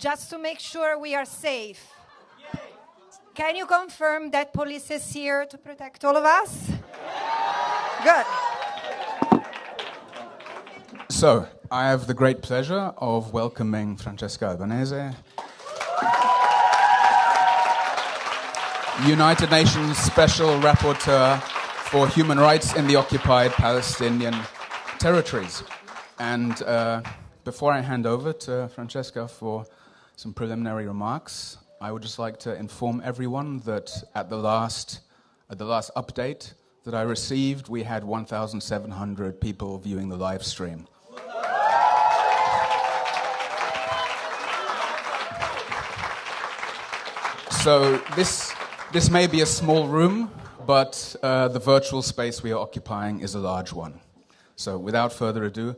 just to make sure we are safe. Can you confirm that police is here to protect all of us? Good. So, I have the great pleasure of welcoming Francesca Albanese, United Nations Special Rapporteur for Human Rights in the Occupied Palestinian Territories. And before I hand over to Francesca for some preliminary remarks, I would just like to inform everyone that at the last update that I received, we had 1,700 people viewing the live stream. So this may be a small room, but the virtual space we are occupying is a large one. So without further ado,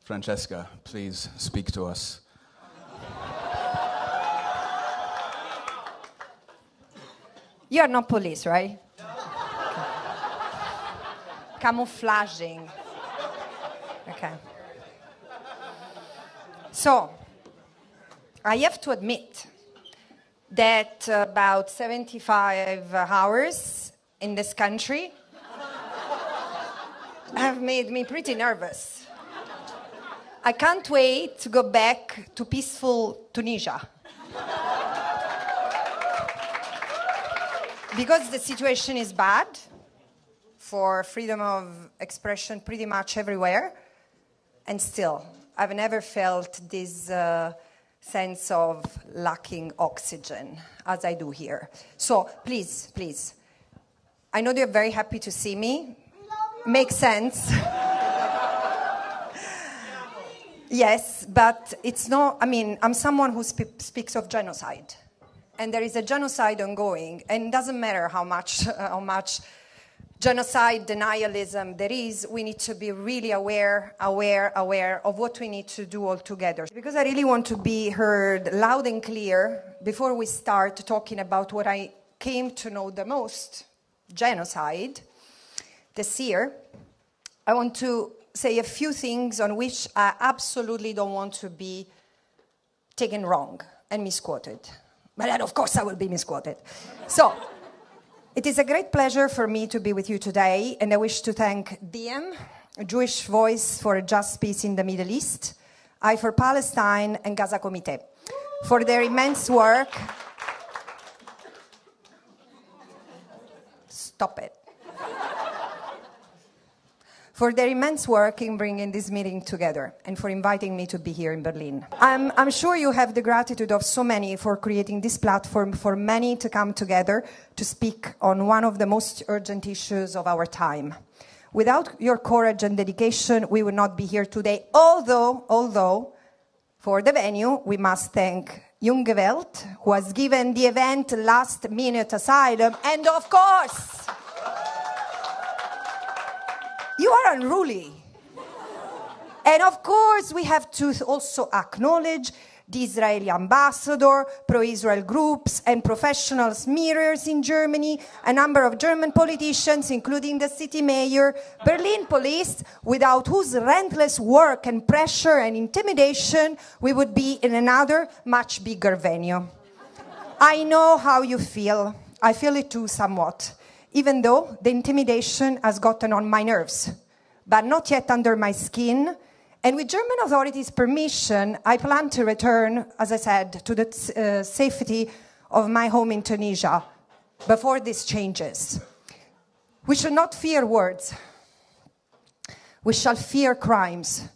Francesca, please speak to us. You're not police, right? Okay. Camouflaging. Okay. So, I have to admit that about 75 hours in this country have made me pretty nervous. I can't wait to go back to peaceful Tunisia. Because the situation is bad for freedom of expression pretty much everywhere, and still, I've never felt this sense of lacking oxygen as I do here. So please, I know you're very happy to see me. Makes sense. Yes, but it's not, I'm someone who speaks of genocide. And there is a genocide ongoing, and it doesn't matter how much genocide denialism there is, we need to be really aware of what we need to do all together. Because I really want to be heard loud and clear before we start talking about what I came to know the most, genocide, this year. I want to say a few things on which I absolutely don't want to be taken wrong and misquoted. But then, of course, I will be misquoted. So, it is a great pleasure for me to be with you today, and I wish to thank DiEM, a Jewish voice for a just peace in the Middle East, I for Palestine, and Gaza Committee for their immense work. Stop it. For their immense work in bringing this meeting together and for inviting me to be here in Berlin. I'm sure you have the gratitude of so many for creating this platform for many to come together to speak on one of the most urgent issues of our time. Without your courage and dedication, we would not be here today, although for the venue, we must thank Junge Welt, who has given the event last-minute asylum, and of course, you are unruly. And of course, we have to also acknowledge the Israeli ambassador, pro-Israel groups, and professionals mirrors in Germany, a number of German politicians, including the city mayor, Berlin police, without whose relentless work and pressure and intimidation, we would be in another much bigger venue. I know how you feel. I feel it too somewhat. Even though the intimidation has gotten on my nerves, but not yet under my skin. And with German authorities' permission, I plan to return, as I said, to the safety of my home in Tunisia before this changes. We should not fear words. We shall fear crimes,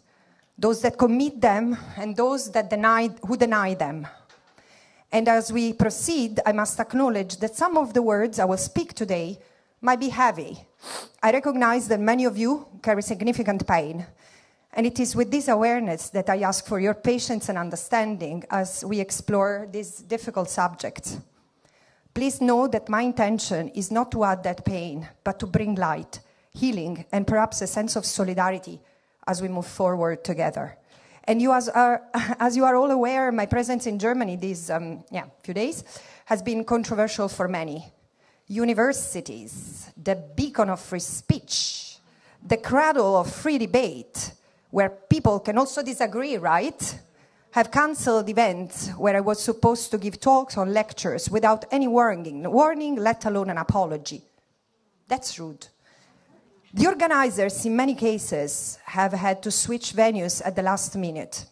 those that commit them and those who deny them. And as we proceed, I must acknowledge that some of the words I will speak today might be heavy. I recognize that many of you carry significant pain. And it is with this awareness that I ask for your patience and understanding as we explore this difficult subject. Please know that my intention is not to add that pain, but to bring light, healing, and perhaps a sense of solidarity as we move forward together. And as you are all aware, my presence in Germany these few days has been controversial for many. Universities, the beacon of free speech, the cradle of free debate, where people can also disagree, right? have cancelled events where I was supposed to give talks or lectures without any warning, let alone an apology. That's rude. The organizers, in many cases, have had to switch venues at the last minute,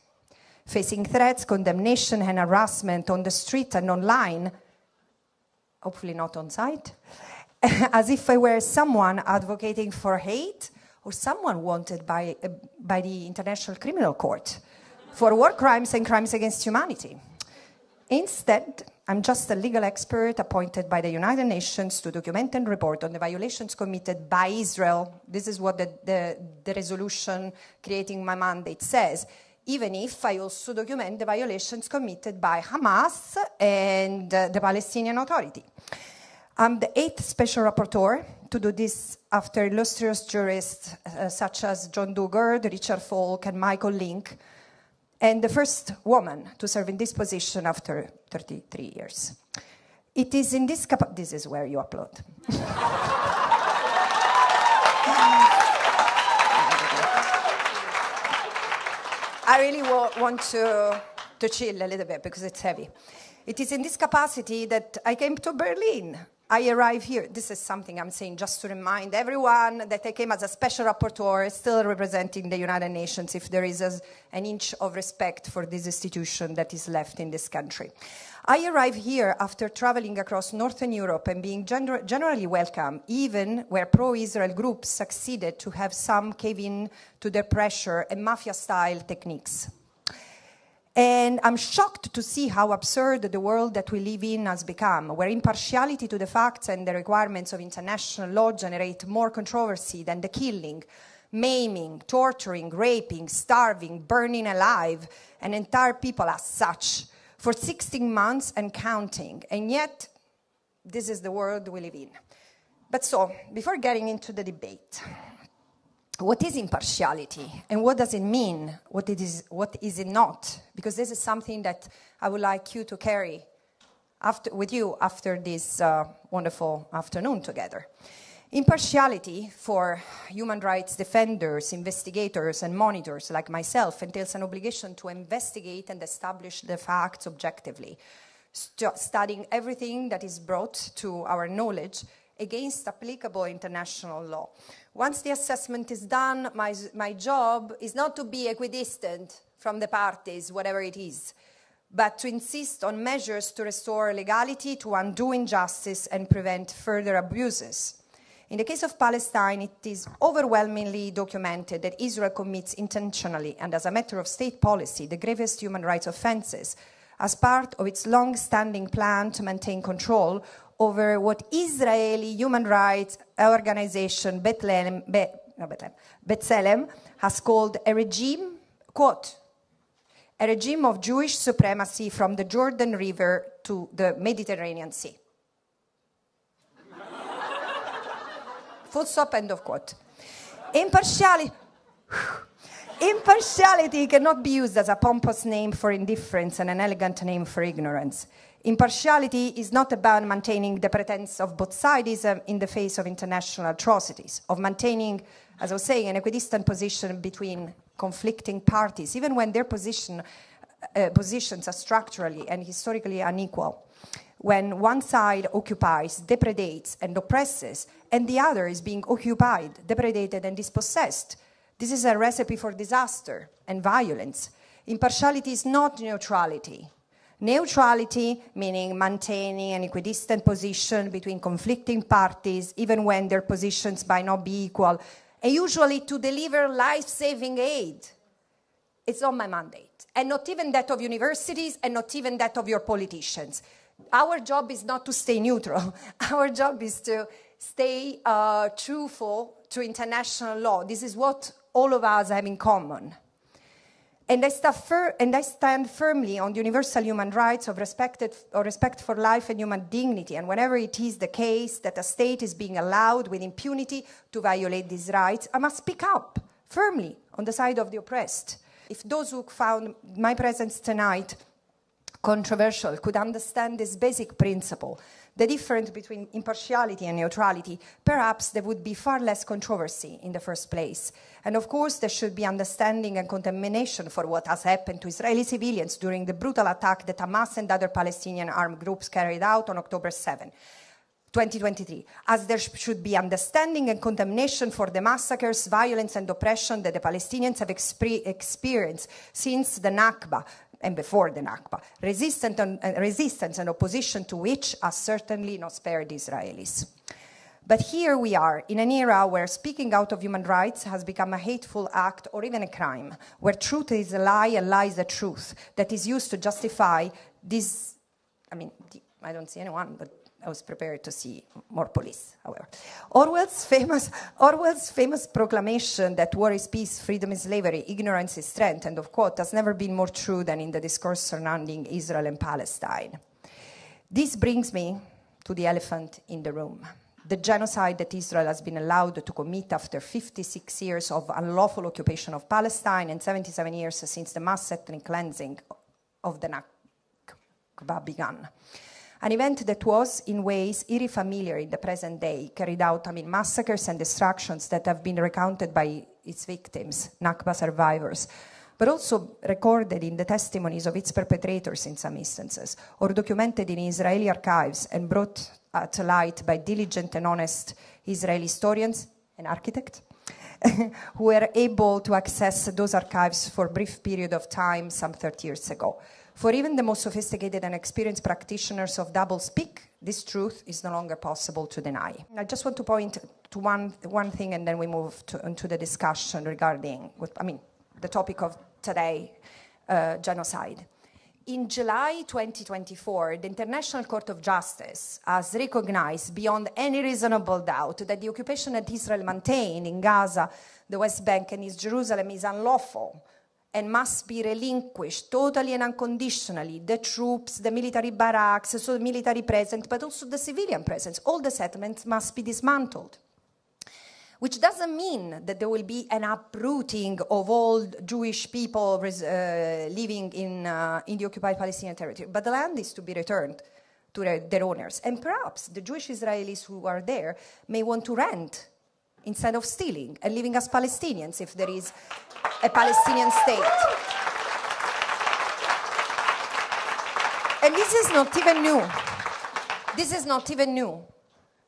facing threats, condemnation, and harassment on the street and online, hopefully not on site, as if I were someone advocating for hate or someone wanted by the International Criminal Court for war crimes and crimes against humanity. Instead, I'm just a legal expert appointed by the United Nations to document and report on the violations committed by Israel. This is what the resolution creating my mandate says, even if I also document the violations committed by Hamas and the Palestinian Authority. I'm the 8th Special Rapporteur to do this after illustrious jurists such as John Dugard, Richard Falk, and Michael Link, and the first woman to serve in this position after 33 years. It is in this this is where you upload. I really want to chill a little bit because it's heavy. It is in this capacity that I came to Berlin. I arrived here. This is something I'm saying just to remind everyone that I came as a special rapporteur, still representing the United Nations, if there is an inch of respect for this institution that is left in this country. I arrived here after traveling across Northern Europe and being generally welcome, even where pro-Israel groups succeeded to have some cave in to their pressure and mafia-style techniques. And I'm shocked to see how absurd the world that we live in has become, where impartiality to the facts and the requirements of international law generate more controversy than the killing, maiming, torturing, raping, starving, burning alive an entire people as such for 16 months and counting. And yet, this is the world we live in. But so, before getting into the debate, what is impartiality and what does it mean? What is it not? Because this is something that I would like you to carry with you after this wonderful afternoon together. Impartiality for human rights defenders, investigators, and monitors like myself entails an obligation to investigate and establish the facts objectively, studying everything that is brought to our knowledge against applicable international law. Once the assessment is done, my job is not to be equidistant from the parties, whatever it is, but to insist on measures to restore legality, to undo injustice, and prevent further abuses. In the case of Palestine, it is overwhelmingly documented that Israel commits intentionally and as a matter of state policy the gravest human rights offenses as part of its long-standing plan to maintain control over what Israeli human rights organization B'Tselem has called a regime, quote, a regime of Jewish supremacy from the Jordan River to the Mediterranean Sea. Full stop, end of quote. Impartiality cannot be used as a pompous name for indifference and an elegant name for ignorance. Impartiality is not about maintaining the pretense of both sides in the face of international atrocities, of maintaining, as I was saying, an equidistant position between conflicting parties, even when their positions are structurally and historically unequal. When one side occupies, depredates, and oppresses, and the other is being occupied, depredated, and dispossessed, this is a recipe for disaster and violence. Impartiality is not neutrality. Neutrality, meaning maintaining an equidistant position between conflicting parties, even when their positions might not be equal, and usually to deliver life-saving aid. It's not my mandate, and not even that of universities, and not even that of your politicians. Our job is not to stay neutral. Our job is to stay truthful to international law. This is what all of us have in common. And I stand firmly on the universal human rights of respect for life and human dignity. And whenever it is the case that a state is being allowed with impunity to violate these rights, I must speak up firmly on the side of the oppressed. If those who found my presence tonight controversial could understand this basic principle, the difference between impartiality and neutrality, perhaps there would be far less controversy in the first place. And of course, there should be understanding and condemnation for what has happened to Israeli civilians during the brutal attack that Hamas and other Palestinian armed groups carried out on October 7. 2023, as there should be understanding and condemnation for the massacres, violence, and oppression that the Palestinians have experienced since the Nakba and before the Nakba, resistance and opposition to which are certainly not spared Israelis. But here we are, in an era where speaking out of human rights has become a hateful act or even a crime, where truth is a lie and lie is a truth, that is used to justify this, I don't see anyone, but I was prepared to see more police, however. Orwell's famous proclamation that war is peace, freedom is slavery, ignorance is strength, end of quote, has never been more true than in the discourse surrounding Israel and Palestine. This brings me to the elephant in the room. The genocide that Israel has been allowed to commit after 56 years of unlawful occupation of Palestine and 77 years since the mass ethnic cleansing of the Nakba began. An event that was, in ways, eerie familiar in the present day, carried out massacres and destructions that have been recounted by its victims, Nakba survivors, but also recorded in the testimonies of its perpetrators in some instances, or documented in Israeli archives and brought to light by diligent and honest Israeli historians and architects who were able to access those archives for a brief period of time some 30 years ago. For even the most sophisticated and experienced practitioners of doublespeak, this truth is no longer possible to deny. I just want to point to one thing, and then we move into the discussion regarding the topic of today, genocide. In July 2024, the International Court of Justice has recognized beyond any reasonable doubt that the occupation that Israel maintained in Gaza, the West Bank, and East Jerusalem is unlawful and must be relinquished totally and unconditionally. The troops, the military barracks, so the military presence, but also the civilian presence, all the settlements must be dismantled. Which doesn't mean that there will be an uprooting of all Jewish people living in the occupied Palestinian territory, but the land is to be returned to their owners. And perhaps the Jewish Israelis who are there may want to rent instead of stealing and living as Palestinians if there is a Palestinian state. And this is not even new. This is not even new.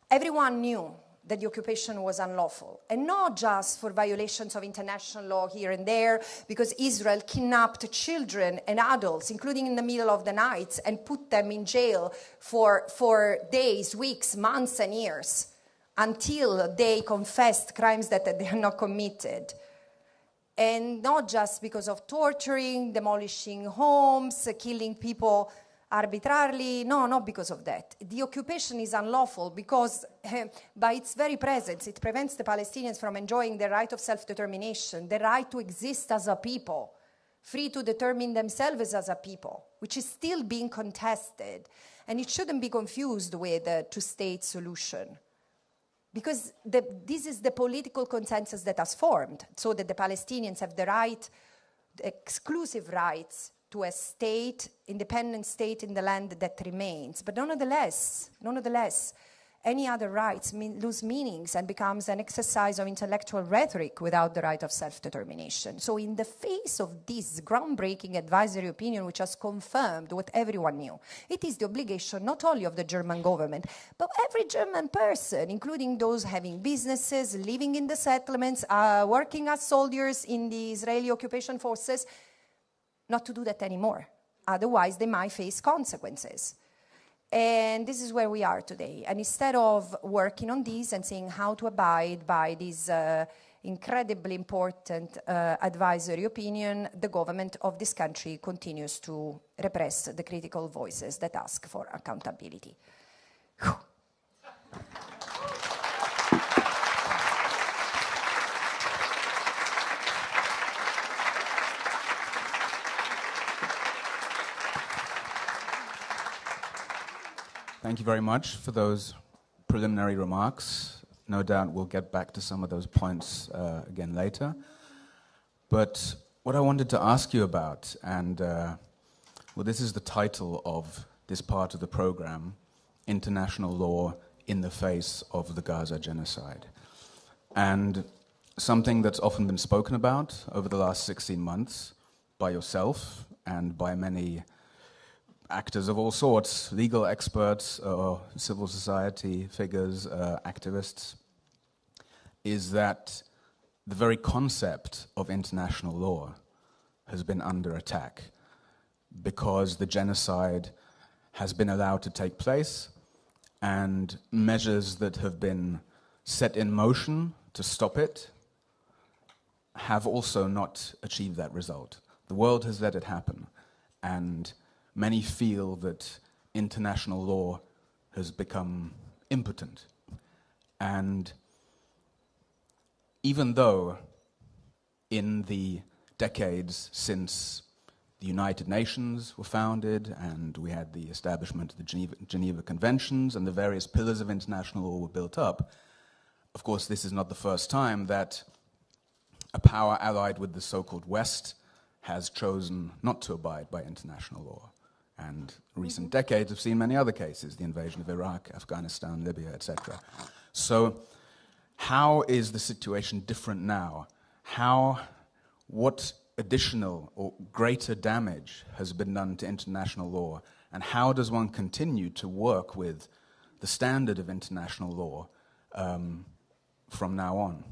Everyone knew that the occupation was unlawful, and not just for violations of international law here and there, because Israel kidnapped children and adults, including in the middle of the night, and put them in jail for days, weeks, months, and years, until they confessed crimes that they had not committed. And not just because of torturing, demolishing homes, killing people arbitrarily, no, not because of that. The occupation is unlawful because by its very presence, it prevents the Palestinians from enjoying the right of self-determination, the right to exist as a people, free to determine themselves as a people, which is still being contested. And it shouldn't be confused with a two-state solution. Because this is the political consensus that has formed, so that the Palestinians have the right, the exclusive rights, to a state, independent state in the land that remains. But nonetheless, any other rights lose meanings and becomes an exercise of intellectual rhetoric without the right of self-determination. So in the face of this groundbreaking advisory opinion, which has confirmed what everyone knew, it is the obligation not only of the German government, but every German person, including those having businesses, living in the settlements, working as soldiers in the Israeli occupation forces, not to do that anymore. Otherwise, they might face consequences. And this is where we are today. And instead of working on this and seeing how to abide by this incredibly important advisory opinion, the government of this country continues to repress the critical voices that ask for accountability. Whew. Thank you very much for those preliminary remarks. No doubt we'll get back to some of those points again later. But what I wanted to ask you about, and Well, this is the title of this part of the program, International Law in the Face of the Gaza Genocide. And something that's often been spoken about over the last 16 months by yourself and by many actors of all sorts, legal experts, civil society figures, activists, is that the very concept of international law has been under attack because the genocide has been allowed to take place and measures that have been set in motion to stop it have also not achieved that result. The world has let it happen, and many feel that international law has become impotent. And even though in the decades since the United Nations were founded and we had the establishment of the Geneva Conventions and the various pillars of international law were built up, of course this is not the first time that a power allied with the so-called West has chosen not to abide by international law. And recent decades have seen many other cases, the invasion of Iraq, Afghanistan, Libya, etc. So how is the situation different now? What additional or greater damage has been done to international law, and how does one continue to work with the standard of international law from now on?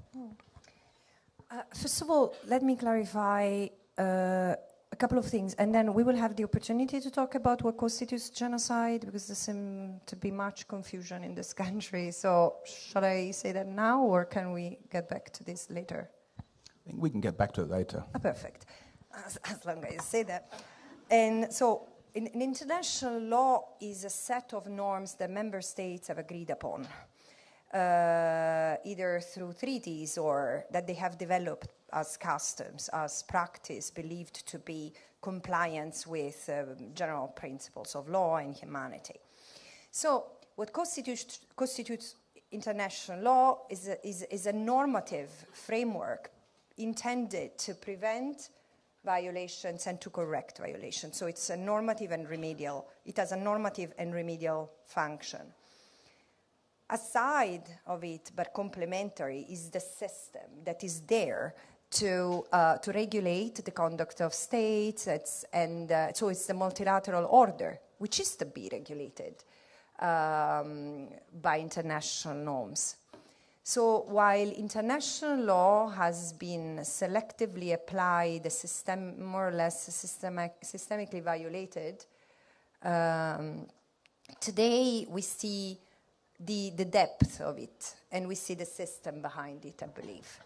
First of all, let me clarify a couple of things, and then we will have the opportunity to talk about what constitutes genocide, because there seems to be much confusion in this country. So shall I say that now, or can we get back to this later? I think we can get back to it later. Perfect, as long as you say that. And so in international law is a set of norms that member states have agreed upon, either through treaties or that they have developed as customs, as practice believed to be compliance with general principles of law and humanity. So what constitutes international law is a normative framework intended to prevent violations and to correct violations. So it's a normative and remedial, it has a normative and remedial function. Aside of it, but complementary, is the system that is there to regulate the conduct of states, so it's the multilateral order, which is to be regulated by international norms. So while international law has been selectively applied, more or less systemically violated, today we see the depth of it, and we see the system behind it, I believe,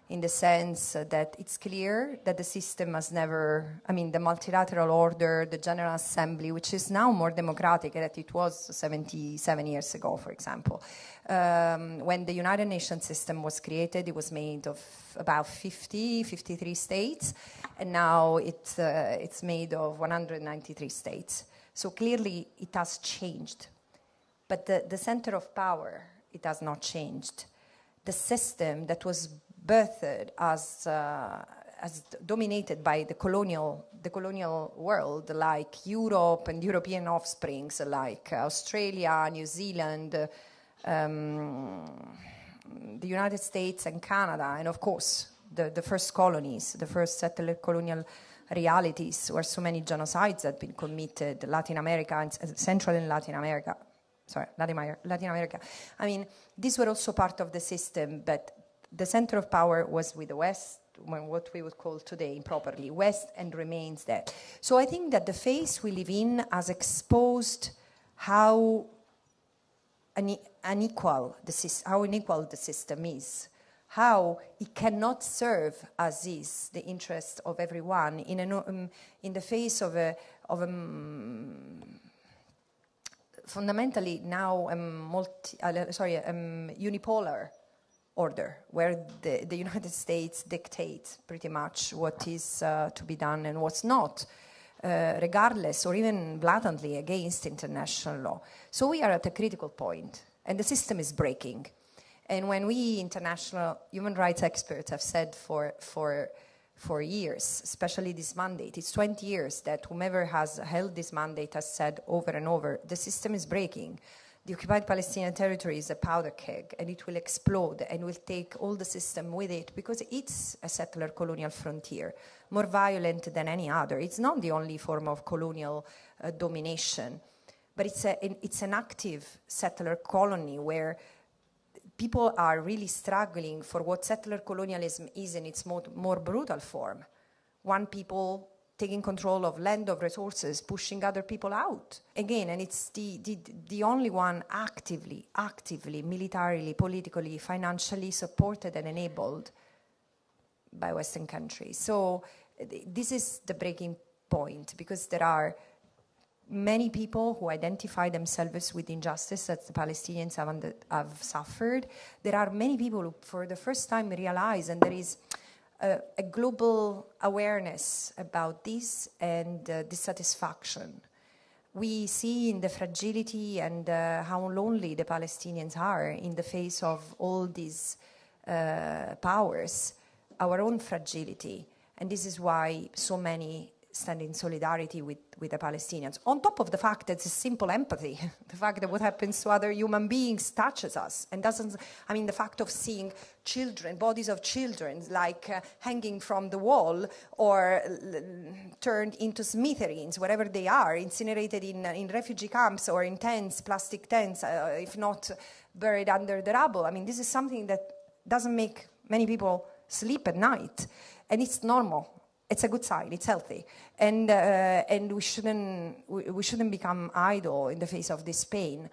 in the sense that it's clear that the system has never, the multilateral order, the General Assembly, which is now more democratic than it was 77 years ago, for example. When the United Nations system was created, it was made of about 53 states, and now it's made of 193 states. So clearly it has changed. But the center of power, it has not changed. The system that was birthed as dominated by the colonial world, like Europe and European offsprings, like Australia, New Zealand, the United States and Canada, and of course the first colonies, the first settler colonial realities, where so many genocides had been committed, Latin America, and Central and Latin America. Latin America. These were also part of the system, but the center of power was with the West, what we would call today improperly West, and remains there. So I think that the phase we live in has exposed how unequal the system is, how it cannot serve as is the interest of everyone in the face of a fundamentally now unipolar order, where the United States dictates pretty much what is to be done and what's not, regardless or even blatantly against international law. So we are at a critical point, and the system is breaking. And when we international human rights experts have said for for years, especially this mandate. It's 20 years that whomever has held this mandate has said over and over, the system is breaking. The Occupied Palestinian Territory is a powder keg, and it will explode and will take all the system with it, because it's a settler colonial frontier, more violent than any other. It's not the only form of colonial domination, but it's an active settler colony where people are really struggling for what settler colonialism is in its more brutal form. One people taking control of land, of resources, pushing other people out. Again, and it's the only one actively, militarily, politically, financially supported and enabled by Western countries. So this is the breaking point, because there are many people who identify themselves with injustice that the Palestinians have suffered. There are many people who, for the first time, realize, and there is a global awareness about this and dissatisfaction. We see in the fragility and how lonely the Palestinians are in the face of all these powers, our own fragility. And this is why so many stand in solidarity with the Palestinians. On top of the fact that it's simple empathy, the fact that what happens to other human beings touches us and doesn't, I mean, the fact of seeing children, bodies of children, like hanging from the wall or turned into smithereens, wherever they are, incinerated in refugee camps or in tents, plastic tents, if not buried under the rubble. I mean, this is something that doesn't make many people sleep at night, and it's normal. It's a good sign. It's healthy, and we shouldn't become idle in the face of this pain.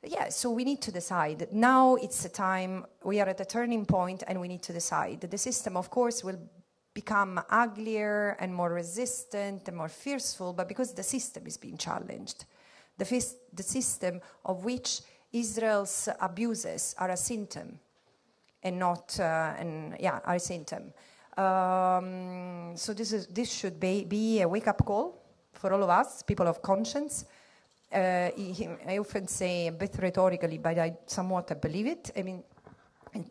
Yeah, so we need to decide. Now it's a time. We are at a turning point, and we need to decide. The system, of course, will become uglier and more resistant and more fearful, but because the system is being challenged, the system of which Israel's abuses are a symptom, and not are a symptom. So this should be a wake-up call for all of us, people of conscience. I often say, a bit rhetorically, but I somewhat believe it. I mean,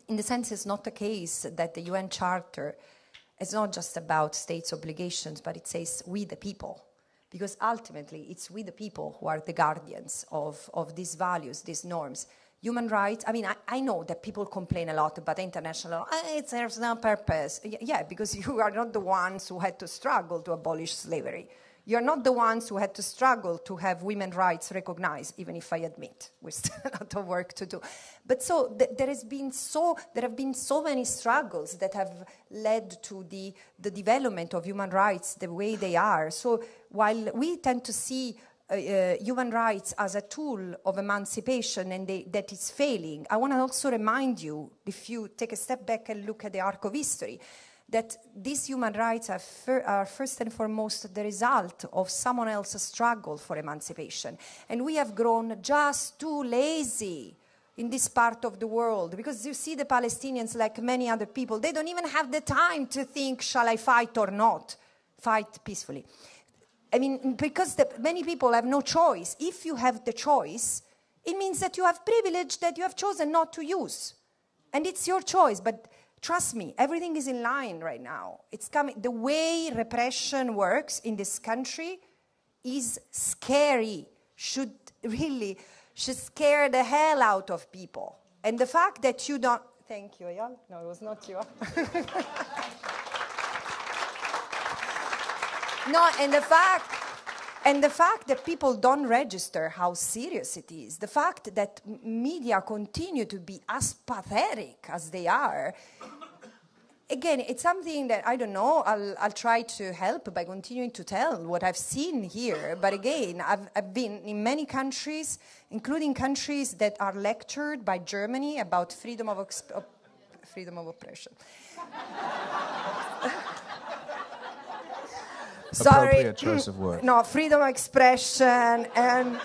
in the sense, it's not the case that the UN Charter is not just about states' obligations, but it says we the people. Because ultimately, it's we the people who are the guardians of these values, these norms. Human rights, I mean, I know that people complain a lot about international law. It serves no purpose. Yeah, because you are not the ones who had to struggle to abolish slavery. You're not the ones who had to struggle to have women's rights recognized, even if I admit we still have a lot of work to do. But so there have been so many struggles that have led to the development of human rights the way they are. So while we tend to see human rights as a tool of emancipation and that is failing, I want to also remind you, if you take a step back and look at the arc of history, that these human rights are first and foremost the result of someone else's struggle for emancipation. And we have grown just too lazy in this part of the world, because you see the Palestinians, like many other people, they don't even have the time to think, shall I fight or not? Fight peacefully. I mean, because many people have no choice. If you have the choice, it means that you have privilege that you have chosen not to use. And it's your choice. But trust me, everything is in line right now. It's coming. The way repression works in this country is scary. Should scare the hell out of people. And the fact that you don't... Thank you, Eyal. No, it was not you. No, and the fact that people don't register how serious it is, the fact that media continue to be as pathetic as they are, again, it's something that, I don't know, I'll try to help by continuing to tell what I've seen here. But again, I've been in many countries, including countries that are lectured by Germany about freedom of oppression. Sorry. Appropriate choice of words. No, freedom of expression and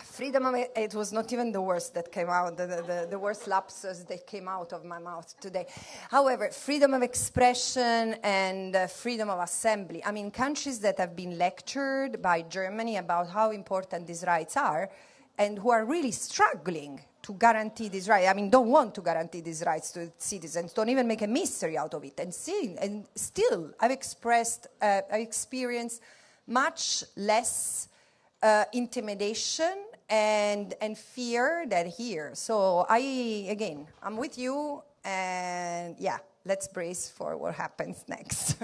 freedom of... It was not even the worst that came out, the worst lapses that came out of my mouth today. However, freedom of expression and freedom of assembly. I mean, countries that have been lectured by Germany about how important these rights are, and who are really struggling to guarantee these rights. I mean, don't want to guarantee these rights to citizens, don't even make a mystery out of it. And still I've experienced much less intimidation and fear than here. So I'm with you, and yeah, let's brace for what happens next.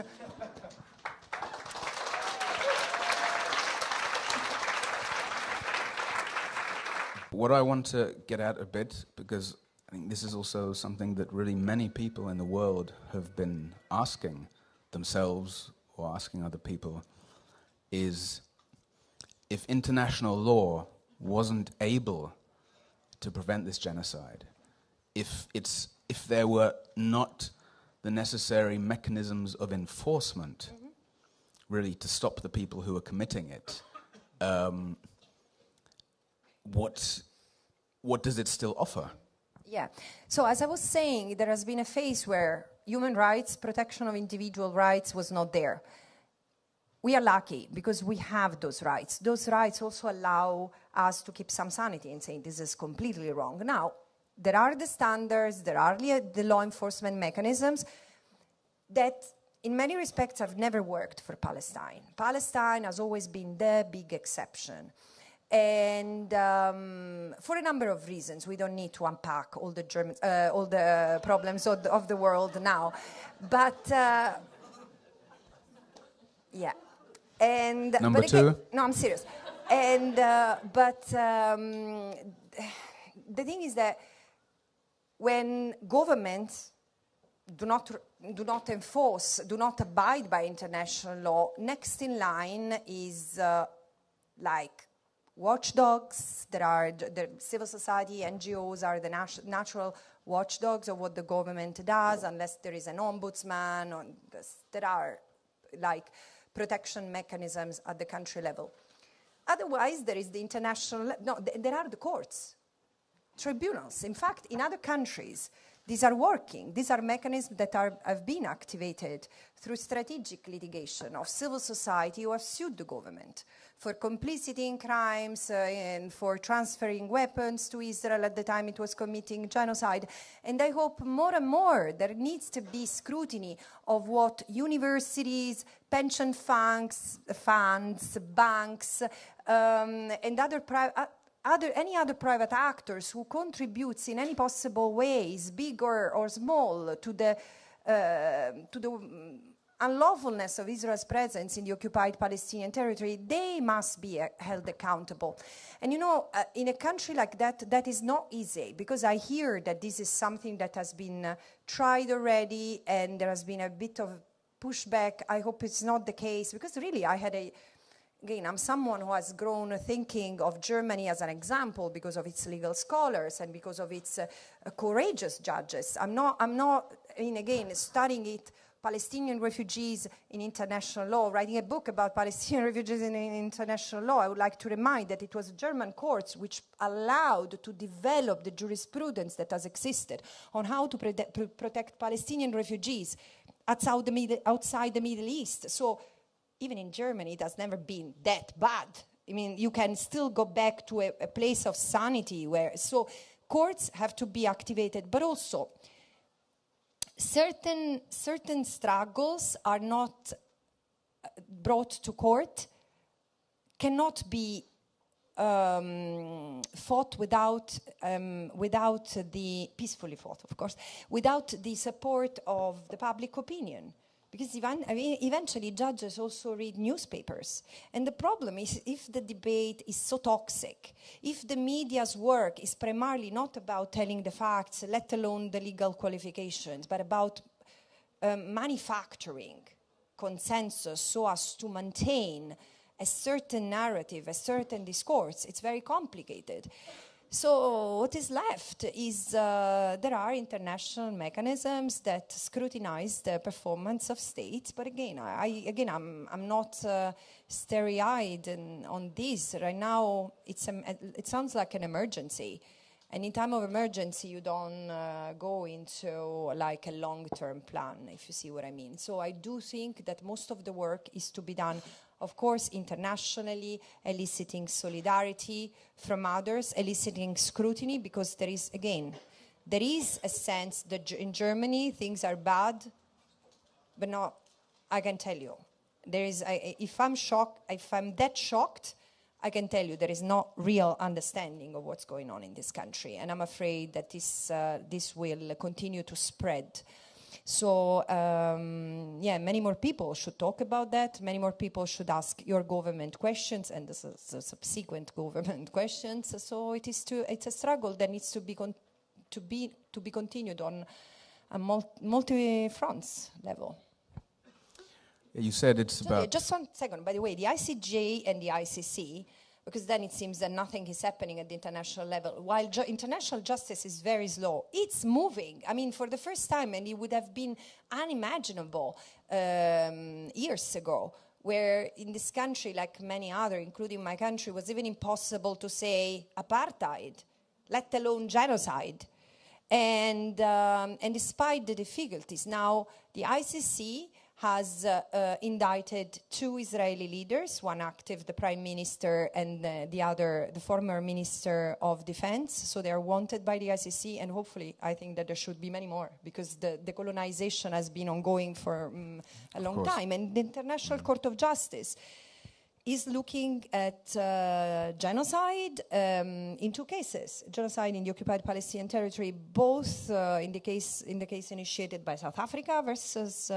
What I want to get at a bit, because I think this is also something that really many people in the world have been asking themselves or asking other people, is if international law wasn't able to prevent this genocide, if there were not the necessary mechanisms of enforcement, really, to stop the people who are committing it, what does it still offer? Yeah. So as I was saying, there has been a phase where human rights, protection of individual rights was not there. We are lucky because we have those rights. Those rights also allow us to keep some sanity in saying this is completely wrong. Now, there are the standards, there are the law enforcement mechanisms that in many respects have never worked for Palestine. Palestine has always been the big exception. And for a number of reasons, we don't need to unpack all the problems of the world now. But yeah. And Number two? No, I'm serious. And but the thing is that when governments do not enforce, do not abide by international law, next in line is like watchdogs. There are the civil society, NGOs are the natural watchdogs of what the government does, unless there is an ombudsman. Or there are like protection mechanisms at the country level. Otherwise, there is the international. There are the courts, tribunals. In fact, in other countries, these are working. These are mechanisms that have been activated through strategic litigation of civil society who have sued the government for complicity in crimes and for transferring weapons to Israel at the time it was committing genocide. And I hope more and more there needs to be scrutiny of what universities, pension funds, banks, and any other private actors who contributes in any possible ways, big or small, to the unlawfulness of Israel's presence in the occupied Palestinian territory, they must be held accountable. And you know, in a country like that, that is not easy, because I hear that this is something that has been tried already, and there has been a bit of pushback. I hope it's not the case, because really Again, I'm someone who has grown thinking of Germany as an example because of its legal scholars and because of its courageous judges. I'm not, again, studying it, Palestinian refugees in international law, writing a book about Palestinian refugees in international law. I would like to remind that it was German courts which allowed to develop the jurisprudence that has existed on how to protect Palestinian refugees outside the Middle East. So even in Germany, it has never been that bad. I mean, you can still go back to a place of sanity so courts have to be activated, but also certain struggles are not brought to court, cannot be fought peacefully fought, of course, without the support of the public opinion. Because eventually judges also read newspapers. And the problem is, if the debate is so toxic, if the media's work is primarily not about telling the facts, let alone the legal qualifications, but about manufacturing consensus so as to maintain a certain narrative, a certain discourse, it's very complicated. So what is left is there are international mechanisms that scrutinize the performance of states. But again, I'm not starry-eyed on this. Right now, it sounds like an emergency. And in time of emergency, you don't go into like a long-term plan, if you see what I mean. So I do think that most of the work is to be done of course, internationally, eliciting solidarity from others, eliciting scrutiny, because there is, again, there is a sense that in Germany things are bad, but not, I can tell you, there is, if I'm that shocked, I can tell you there is no real understanding of what's going on in this country, and I'm afraid that this will continue to spread. So, yeah, many more people should talk about that. Many more people should ask your government questions and the subsequent government questions. So it's a struggle that needs to be continued on a multi-fronts level. You said it's about... Just 1 second. By the way, the ICJ and the ICC, because then it seems that nothing is happening at the international level, while international justice is very slow, it's moving. I mean, for the first time, and it would have been unimaginable years ago, where in this country, like many other, including my country, was even impossible to say apartheid, let alone genocide. And despite the difficulties, now the ICC has indicted 2 Israeli leaders, one active, the prime minister, and the other, the former minister of defense. So they are wanted by the ICC, and hopefully I think that there should be many more, because the decolonization has been ongoing for a long time. And the International Court of Justice is looking at genocide in 2 cases. Genocide in the Occupied Palestinian Territory, both in the case initiated by South Africa versus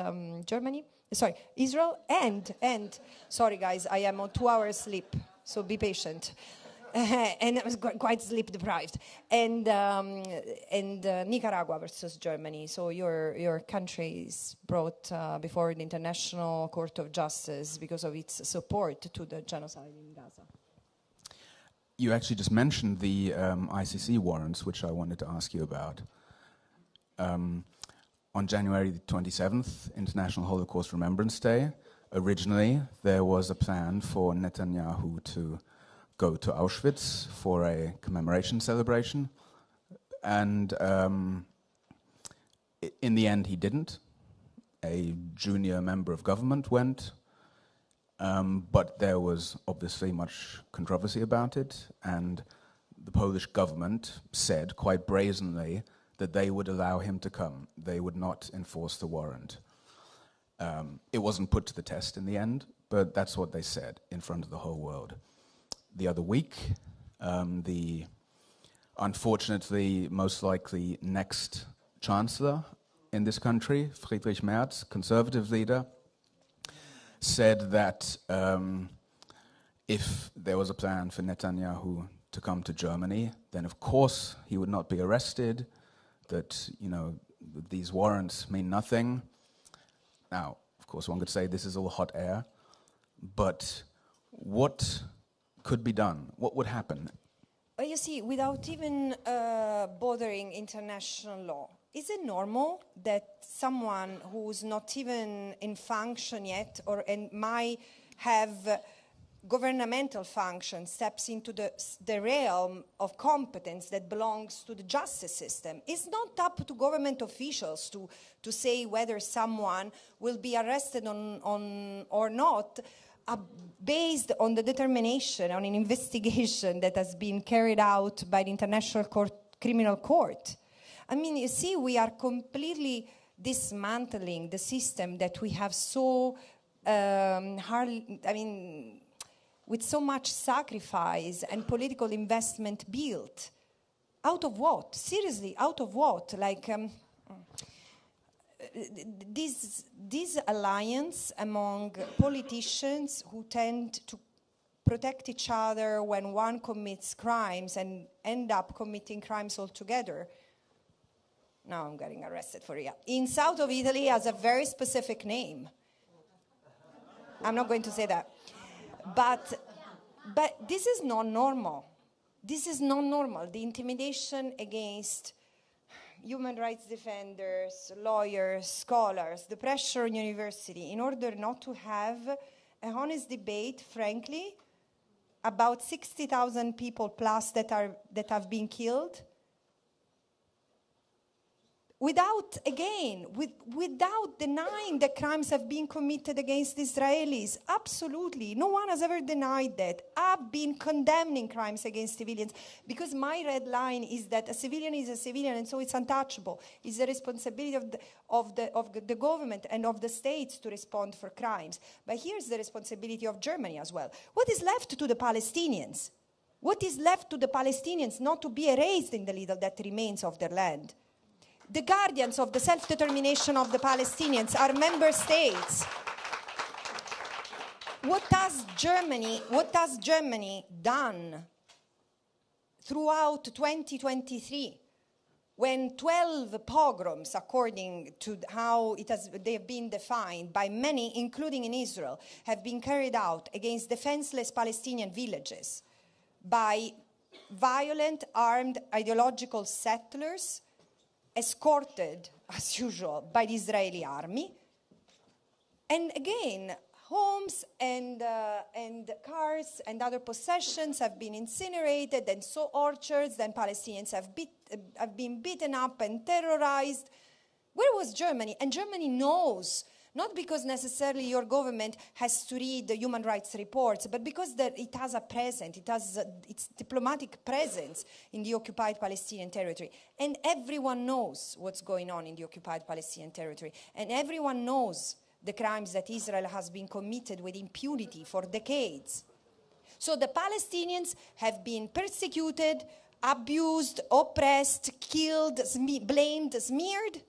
Germany. Sorry, Israel, and sorry guys, I am on 2 hours sleep, so be patient. And I was quite sleep deprived. And Nicaragua versus Germany. So your country is brought before the International Court of Justice because of its support to the genocide in Gaza. You actually just mentioned the ICC warrants, which I wanted to ask you about. On January the 27th, International Holocaust Remembrance Day, originally there was a plan for Netanyahu to go to Auschwitz for a commemoration celebration, and in the end he didn't. A junior member of government went, but there was obviously much controversy about it, and the Polish government said quite brazenly that they would allow him to come. They would not enforce the warrant. It wasn't put to the test in the end, but that's what they said in front of the whole world. The other week, the unfortunately most likely next chancellor in this country, Friedrich Merz, conservative leader, said that if there was a plan for Netanyahu to come to Germany, then of course he would not be arrested, that, you know, these warrants mean nothing. Now, of course, one could say this is all hot air, but what could be done? What would happen? Well, you see, without even bothering international law, is it normal that someone who's not even in function yet and might have governmental function steps into the realm of competence that belongs to the justice system? It's not up to government officials to say whether someone will be arrested or not, based on the determination, on an investigation that has been carried out by the International Criminal Court. I mean, you see, we are completely dismantling the system that we have so with so much sacrifice and political investment built. Out of what? Seriously, out of what? Like, this alliance among politicians who tend to protect each other when one commits crimes and end up committing crimes altogether. Now I'm getting arrested for real. In south of Italy has a very specific name. I'm not going to say that. But this is not normal. This is not normal. The intimidation against human rights defenders, lawyers, scholars, the pressure on university in order not to have an honest debate, frankly, about 60,000 people plus that have been killed. without denying that crimes have been committed against Israelis. Absolutely. No one has ever denied that. I've been condemning crimes against civilians because my red line is that a civilian is a civilian, and so it's untouchable. It's the responsibility of the government and of the states to respond for crimes. But here's the responsibility of Germany as well. What is left to the Palestinians? What is left to the Palestinians not to be erased in the little that remains of their land? The guardians of the self-determination of the Palestinians are member states. What has Germany done throughout 2023 when 12 pogroms, according to how they have been defined by many, including in Israel, have been carried out against defenseless Palestinian villages by violent, armed, ideological settlers, escorted, as usual, by the Israeli army. And again, homes and cars and other possessions have been incinerated, and so orchards, then Palestinians have been beaten up and terrorized. Where was Germany? And Germany knows, not because necessarily your government has to read the human rights reports, but because it has a presence, it has its diplomatic presence in the occupied Palestinian territory. And everyone knows what's going on in the occupied Palestinian territory. And everyone knows the crimes that Israel has been committed with impunity for decades. So the Palestinians have been persecuted, abused, oppressed, killed, blamed, smeared.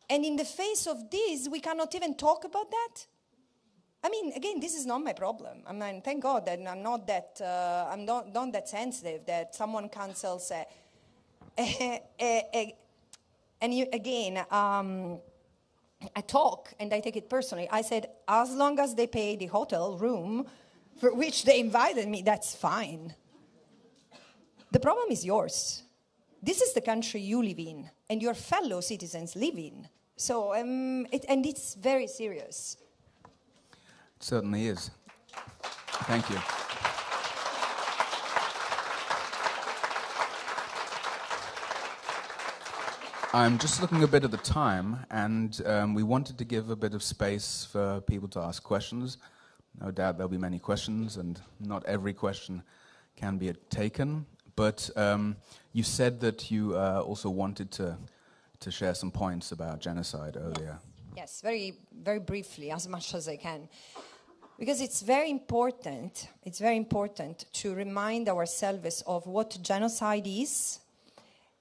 And in the face of this, we cannot even talk about that? I mean, again, this is not my problem. I mean, thank God that I'm not that sensitive that someone cancels I talk and I take it personally. I said, as long as they pay the hotel room for which they invited me, that's fine. The problem is yours. This is the country you live in and your fellow citizens live in. So, and it's very serious. It certainly is. Thank you. I'm just looking a bit at the time, and we wanted to give a bit of space for people to ask questions. No doubt there'll be many questions, and not every question can be taken. But you said that you also wanted to share some points about genocide earlier. Yes, very, very briefly, as much as I can. Because it's very important to remind ourselves of what genocide is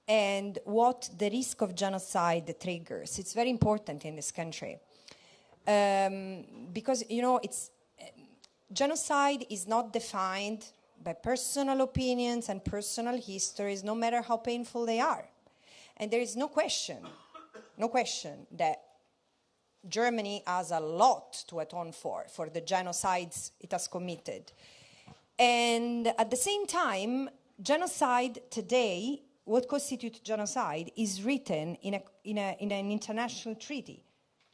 and what the risk of genocide triggers. It's very important in this country. Because, genocide is not defined by personal opinions and personal histories, no matter how painful they are. And there is no question that Germany has a lot to atone for the genocides it has committed. And at the same time, genocide today, what constitutes genocide, is written in an international treaty.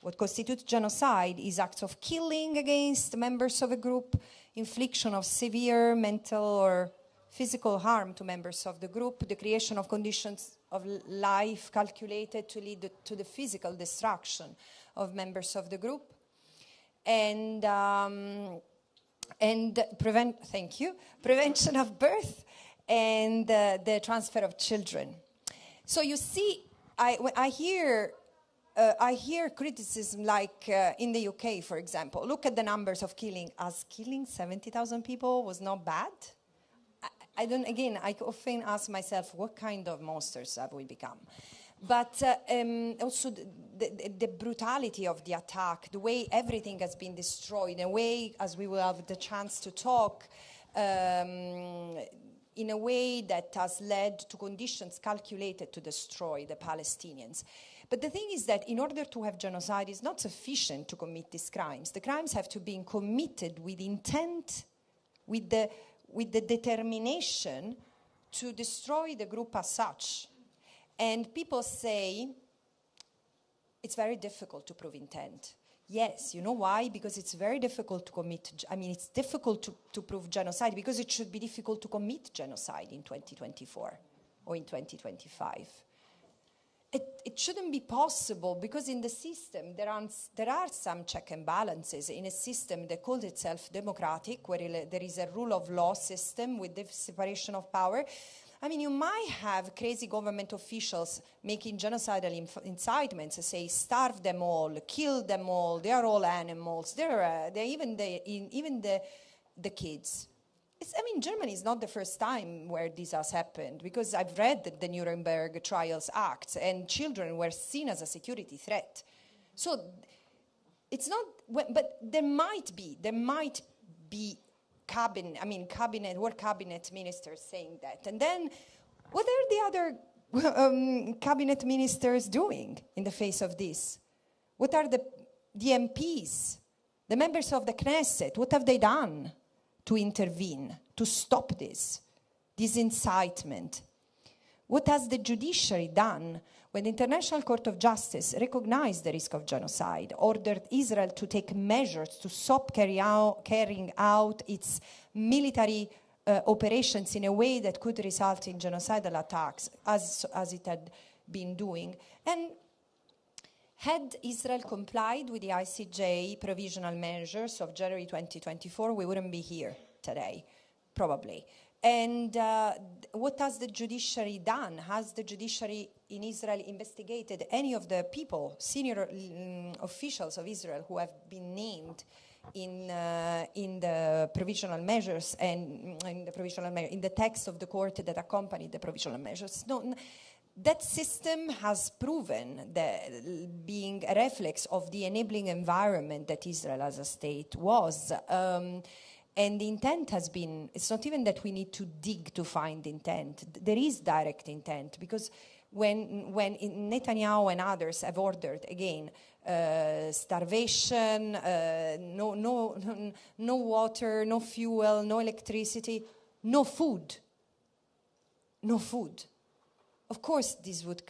What constitutes genocide is acts of killing against members of a group, infliction of severe mental or physical harm to members of the group, the creation of conditions of life calculated to lead to the physical destruction of members of the group, and prevention of birth, and the transfer of children. So you see, I hear criticism like in the UK, for example. Look at the numbers of killing. As killing 70,000 people was not bad? I often ask myself, what kind of monsters have we become? But also the brutality of the attack, the way everything has been destroyed, the way, as we will have the chance to talk, in a way that has led to conditions calculated to destroy the Palestinians. But the thing is that in order to have genocide, it's not sufficient to commit these crimes. The crimes have to be committed with intent, with the determination to destroy the group as such. And people say it's very difficult to prove intent. Yes, you know why? Because it's very difficult to it's difficult to prove genocide because it should be difficult to commit genocide in 2024 or in 2025. it shouldn't be possible, because in the system there are some check and balances in a system that calls itself democratic, where there is a rule of law system with the separation of power. I mean, you might have crazy government officials making genocidal incitements, say starve them all, kill them all, they are all animals, they're even the kids. Germany is not the first time where this has happened, because I've read the Nuremberg Trials Act, and children were seen as a security threat. So it's not, but there might be cabinet ministers saying that. And then what are the other cabinet ministers doing in the face of this? What are the MPs, the members of the Knesset, what have they done to intervene, to stop this incitement? What has the judiciary done when the International Court of Justice recognized the risk of genocide, ordered Israel to take measures to stop carrying out its military operations in a way that could result in genocidal attacks, as it had been doing? And had Israel complied with the ICJ provisional measures of January 2024, we wouldn't be here today, probably. And what has the judiciary done? Has the judiciary in Israel investigated any of the people, senior officials of Israel, who have been named in the provisional measures and in the text of the court that accompanied the provisional measures? No. That system has proven being a reflex of the enabling environment that Israel as a state was. And the intent has been, it's not even that we need to dig to find intent. There is direct intent, because when Netanyahu and others have ordered, again, starvation, no water, no fuel, no electricity, no food. Of course, this would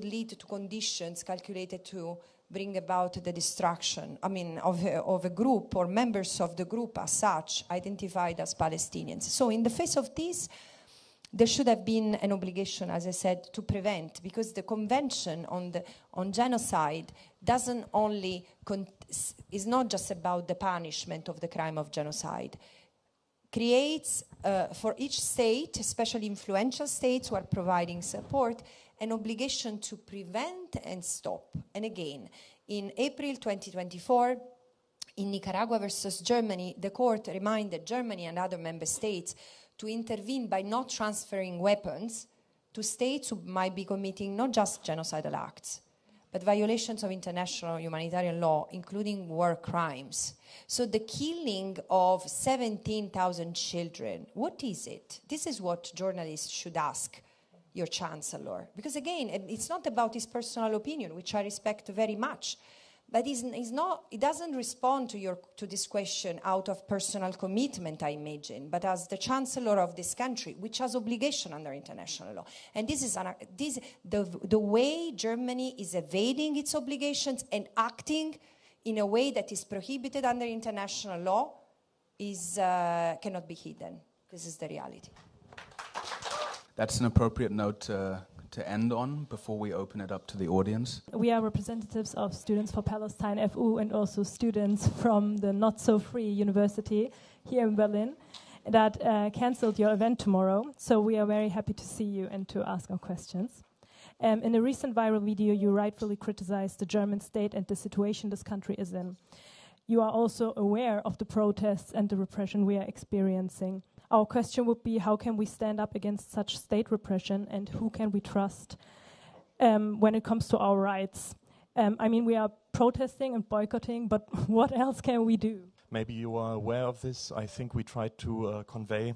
lead to conditions calculated to bring about the destruction, of a group or members of the group as such, identified as Palestinians. So in the face of this, there should have been an obligation, as I said, to prevent, because the Convention on Genocide doesn't only is not just about the punishment of the crime of genocide. Creates for each state, especially influential states who are providing support, an obligation to prevent and stop. And again, in April 2024, in Nicaragua versus Germany, the court reminded Germany and other member states to intervene by not transferring weapons to states who might be committing not just genocidal acts, but violations of international humanitarian law, including war crimes. So the killing of 17,000 children, what is it? This is what journalists should ask your chancellor. Because again, it's not about his personal opinion, which I respect very much, but it doesn't respond to this question out of personal commitment, I imagine, but as the chancellor of this country, which has obligation under international law. And this is the way Germany is evading its obligations and acting in a way that is prohibited under international law cannot be hidden. This is the reality. That's an appropriate note to end on before we open it up to the audience. We are representatives of Students for Palestine FU and also students from the not-so-free university here in Berlin that cancelled your event tomorrow. So we are very happy to see you and to ask our questions. In a recent viral video, you rightfully criticized the German state and the situation this country is in. You are also aware of the protests and the repression we are experiencing. Our question would be, how can we stand up against such state repression, and who can we trust when it comes to our rights? We are protesting and boycotting, but what else can we do? Maybe you are aware of this. I think we tried to convey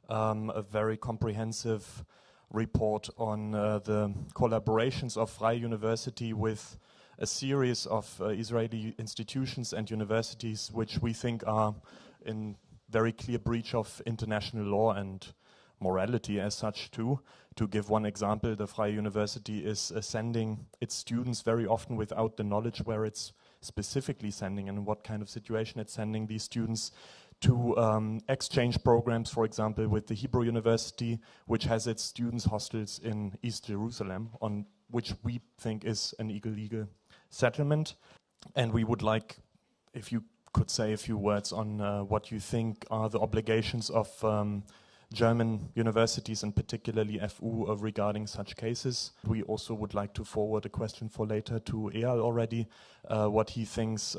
a very comprehensive report on the collaborations of Freie University with a series of Israeli institutions and universities which we think are in very clear breach of international law and morality as such too. To give one example, the Freie University is sending its students very often without the knowledge where it's specifically sending and in what kind of situation it's sending these students to exchange programs, for example, with the Hebrew University, which has its students' hostels in East Jerusalem, on which we think is an illegal settlement. And we would like, if you could say a few words on what you think are the obligations of German universities, and particularly FU, regarding such cases. We also would like to forward a question for later to Eyal already, what he thinks,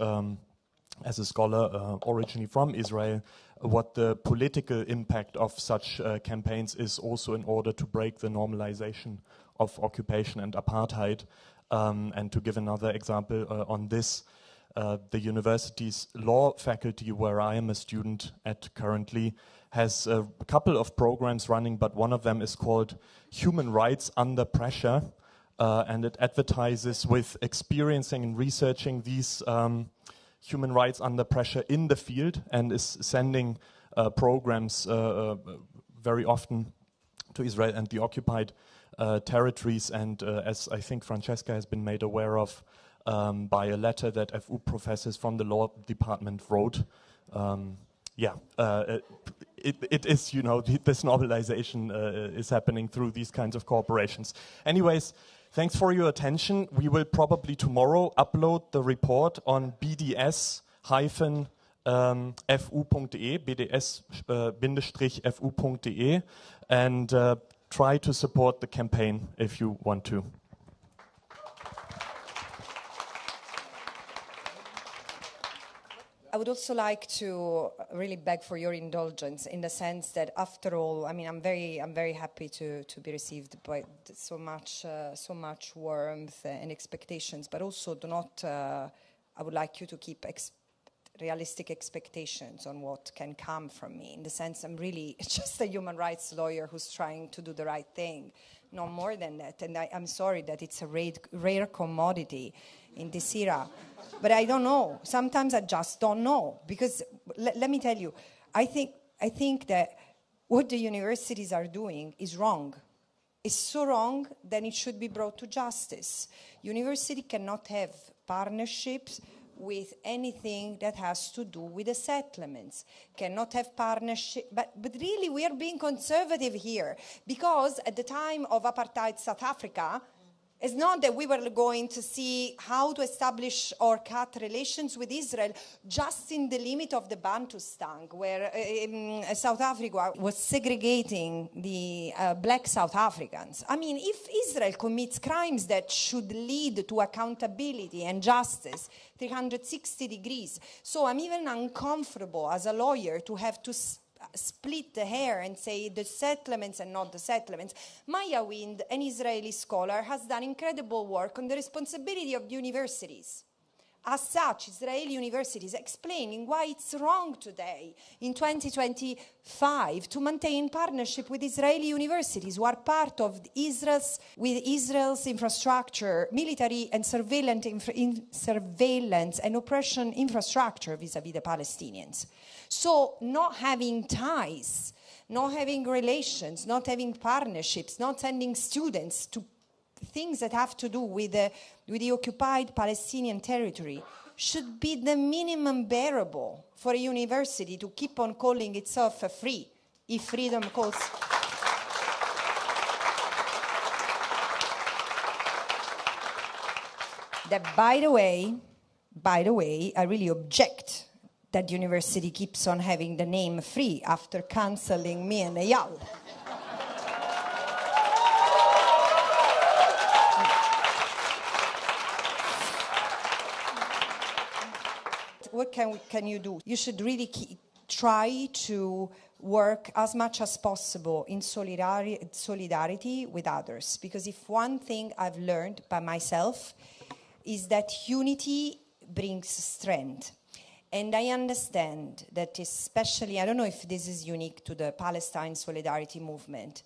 as a scholar originally from Israel, what the political impact of such campaigns is, also in order to break the normalization of occupation and apartheid. And to give another example on this, the university's law faculty, where I am a student at currently, has a couple of programs running, but one of them is called Human Rights Under Pressure, and it advertises with experiencing and researching these human rights under pressure in the field, and is sending programs very often to Israel and the occupied territories. And as I think Francesca has been made aware of by a letter that FU professors from the law department wrote, it is, you know, this normalization is happening through these kinds of corporations. Anyways, thanks for your attention. We will probably tomorrow upload the report on bds-fu.de, bds-fu.de, and try to support the campaign if you want to. I would also like to really beg for your indulgence, in the sense that, after all, I mean, I'm very happy to be received by so much warmth and expectations, but also do not. I would like you to keep realistic expectations on what can come from me. In the sense, I'm really just a human rights lawyer who's trying to do the right thing, no more than that. And I'm sorry that it's a rare commodity in this era. But I don't know. Sometimes I just don't know. Because let me tell you, I think that what the universities are doing is wrong. It's so wrong that it should be brought to justice. University cannot have partnerships with anything that has to do with the settlements. Cannot have partnership, but really we are being conservative here, because at the time of apartheid South Africa, it's not that we were going to see how to establish or cut relations with Israel just in the limit of the Bantustan, where South Africa was segregating the black South Africans. I mean, if Israel commits crimes that should lead to accountability and justice, 360 degrees. So I'm even uncomfortable as a lawyer to have to split the hair and say the settlements and not the settlements. Maya Wind, an Israeli scholar, has done incredible work on the responsibility of universities. As such, Israeli universities explaining why it's wrong today, in 2025, to maintain partnership with Israeli universities who are part of Israel's infrastructure, military and surveillance and oppression infrastructure vis-à-vis the Palestinians. So not having ties, not having relations, not having partnerships, not sending students to things that have to do with the occupied Palestinian territory should be the minimum bearable for a university to keep on calling itself free, if freedom calls. That, by the way, I really object that the university keeps on having the name free after cancelling me and Eyal. What can you do? You should really try to work as much as possible in solidarity with others. Because if one thing I've learned by myself is that unity brings strength. And I understand that, especially, I don't know if this is unique to the Palestine solidarity movement,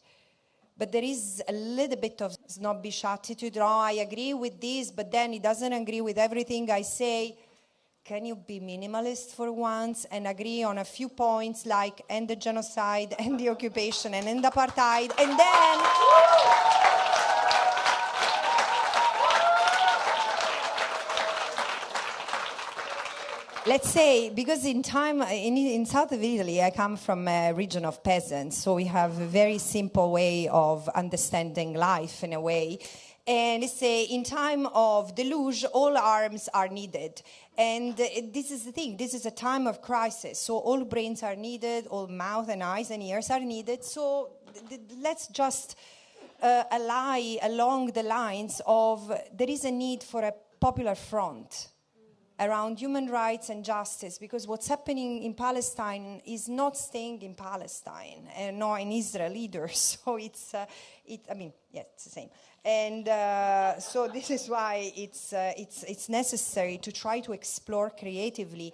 but there is a little bit of snobbish attitude. Oh, I agree with this, but then he doesn't agree with everything I say. Can you be minimalist for once and agree on a few points, like end the genocide, end the occupation, and end apartheid, and then... let's say, because in south of Italy, I come from a region of peasants, so we have a very simple way of understanding life in a way. And let's say, in time of deluge, all arms are needed. And this is the thing, this is a time of crisis. So all brains are needed, all mouth and eyes and ears are needed. So let's just ally along the lines of there is a need for a popular front around human rights and justice, because what's happening in Palestine is not staying in Palestine, nor in Israel either. So it's the same. And so this is why it's necessary to try to explore creatively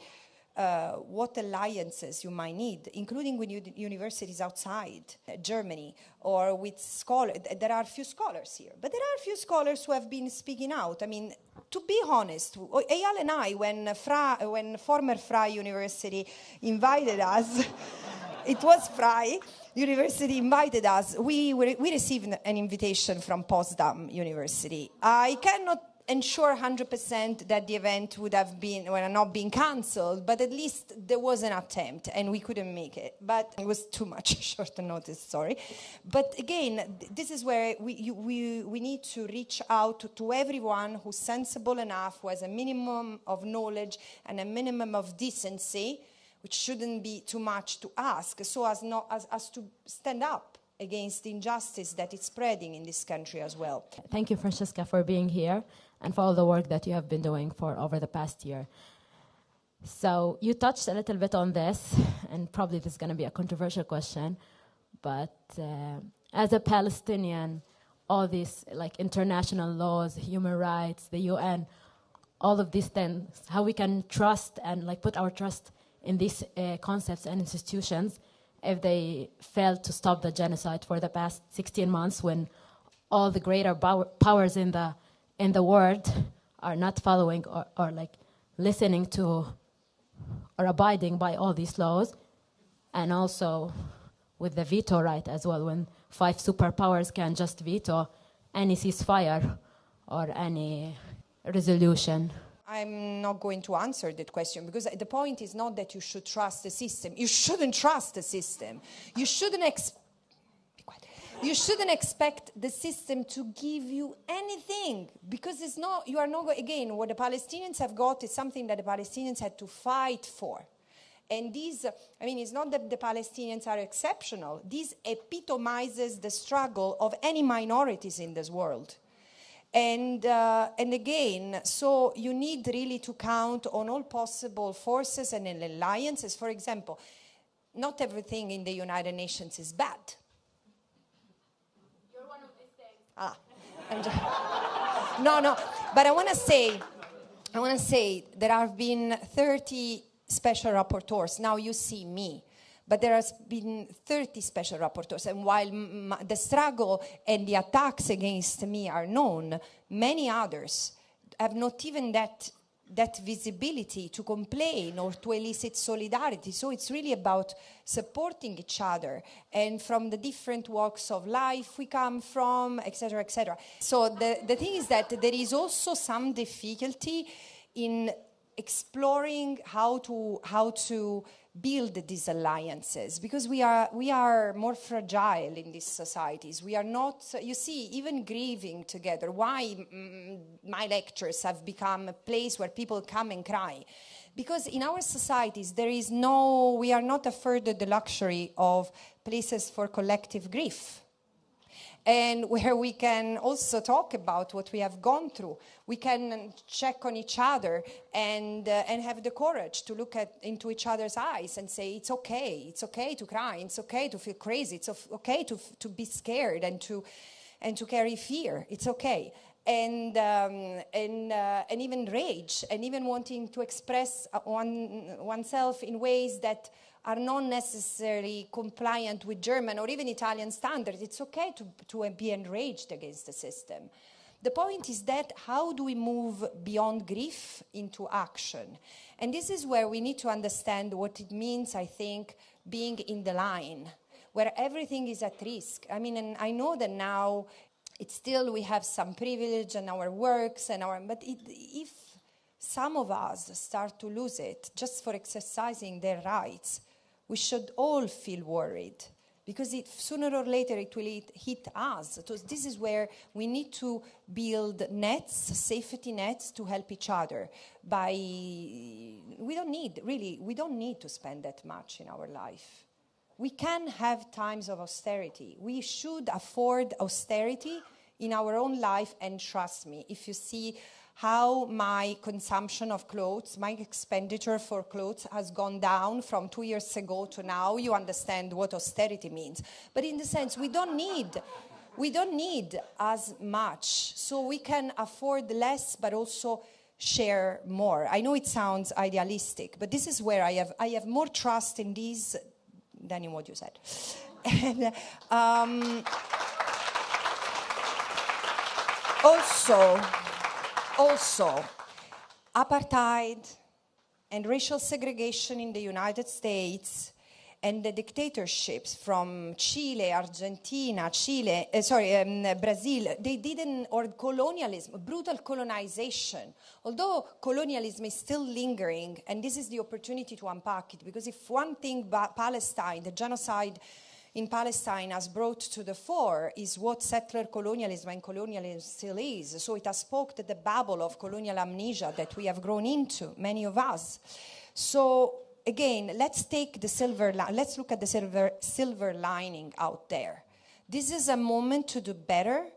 what alliances you might need, including with universities outside Germany or with scholars. There are a few scholars here, but there are a few scholars who have been speaking out. I mean, to be honest, Eyal and I, when former Frey University invited us, it was Frey University invited us, we received an invitation from Potsdam University. I cannot ensure 100% that the event would have not been cancelled, but at least there was an attempt and we couldn't make it. But it was too much short notice, sorry. But again, this is where we need to reach out to everyone who's sensible enough, who has a minimum of knowledge and a minimum of decency, which shouldn't be too much to ask, so as to stand up against the injustice that is spreading in this country as well. Thank you, Francesca, for being here and for all the work that you have been doing for over the past year. So you touched a little bit on this, and probably this is going to be a controversial question, but as a Palestinian, all these like international laws, human rights, the UN, all of these things, how we can trust and like put our trust in these concepts and institutions if they failed to stop the genocide for the past 16 months, when all the greater powers in the world are not following or like listening to or abiding by all these laws, and also with the veto right as well, when 5 superpowers can just veto any ceasefire or any resolution. I'm not going to answer that question, because the point is not that you should trust the system. You shouldn't trust the system. You shouldn't expect the system to give you anything, because it's not. You are not. Again, what the Palestinians have got is something that the Palestinians had to fight for. And it's not that the Palestinians are exceptional. This epitomizes the struggle of any minorities in this world. And again, so you need really to count on all possible forces and alliances. For example, not everything in the United Nations is bad. You're one of these things. No, but I want to say there have been 30 special rapporteurs. Now you see me. But there has been 30 special rapporteurs, and while the struggle and the attacks against me are known, many others have not even that visibility to complain or to elicit solidarity. So it's really about supporting each other, and from the different walks of life we come from, etc., etc. So the thing is that there is also some difficulty in exploring how to build these alliances, because we are more fragile in these societies. We are not, you see, even grieving together. Why my lectures have become a place where people come and cry? Because in our societies we are not afforded the luxury of places for collective grief, and where we can also talk about what we have gone through. We can check on each other and have the courage to look into each other's eyes and say, it's okay to cry, it's okay to feel crazy, it's okay to be scared and to carry fear, it's okay. And even rage, and even wanting to express oneself in ways that are not necessarily compliant with German or even Italian standards. It's okay to be enraged against the system. The point is that how do we move beyond grief into action? And this is where we need to understand what it means, I think, being in the line, where everything is at risk. I mean, and I know that now it's still, we have some privilege in our works, but if some of us start to lose it just for exercising their rights, we should all feel worried, because sooner or later it will hit us. So this is where we need to build nets, safety nets, to help each other. We don't need to spend that much in our life. We can have times of austerity. We should afford austerity in our own life, and trust me, if you see how my consumption of clothes, my expenditure for clothes has gone down from 2 years ago to now, you understand what austerity means. But in the sense, we don't need as much, so we can afford less, but also share more. I know it sounds idealistic, but this is where I have more trust in these than in what you said. And, also, apartheid and racial segregation in the United States and the dictatorships from Chile, Argentina, Brazil, they didn't, or colonialism, brutal colonization. Although colonialism is still lingering, and this is the opportunity to unpack it, because if one thing Palestine, the genocide in Palestine has brought to the fore is what settler colonialism and colonialism still is. So it has poked at the bubble of colonial amnesia that we have grown into, many of us. So again, let's look at the silver lining out there. This is a moment to do better.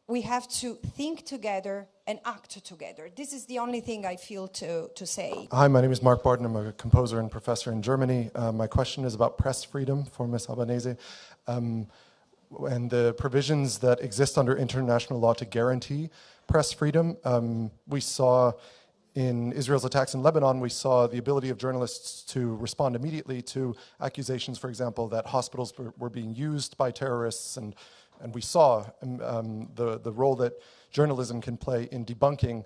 We have to think together and act together. This is the only thing I feel to say. Hi, my name is Mark Barton. I'm a composer and professor in Germany. My question is about press freedom for Ms. Albanese, and the provisions that exist under international law to guarantee press freedom. We saw in Israel's attacks in Lebanon, we saw the ability of journalists to respond immediately to accusations, for example, that hospitals were being used by terrorists, and we saw the role that journalism can play in debunking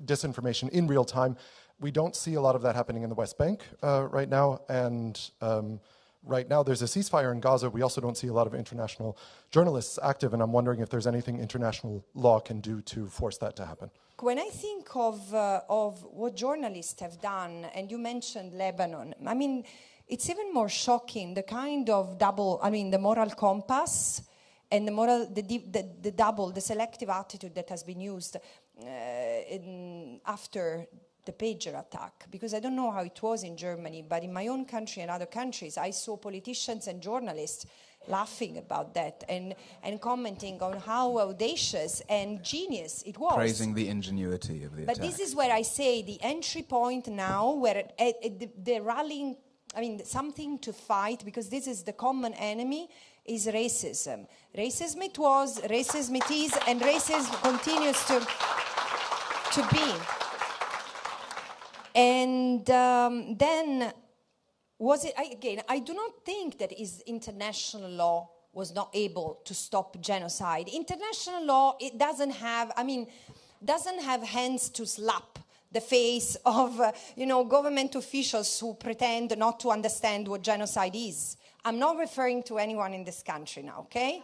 disinformation in real time. We don't see a lot of that happening in the West Bank right now, and right now there's a ceasefire in Gaza. We also don't see a lot of international journalists active, and I'm wondering if there's anything international law can do to force that to happen. When I think of what journalists have done, and you mentioned Lebanon, I mean, it's even more shocking, the kind of the moral compass and the selective attitude that has been used after the pager attack. Because I don't know how it was in Germany, but in my own country and other countries, I saw politicians and journalists laughing about that and commenting on how audacious and genius it was. Praising the ingenuity of the attack. But this is where I say the entry point now, where the rallying, something to fight, because this is the common enemy, is racism. Racism it was, racism it is, and racism continues to be. And then was it, I do not think that international law was not able to stop genocide. International law, it doesn't have hands to slap the face of, government officials who pretend not to understand what genocide is. I'm not referring to anyone in this country now, okay?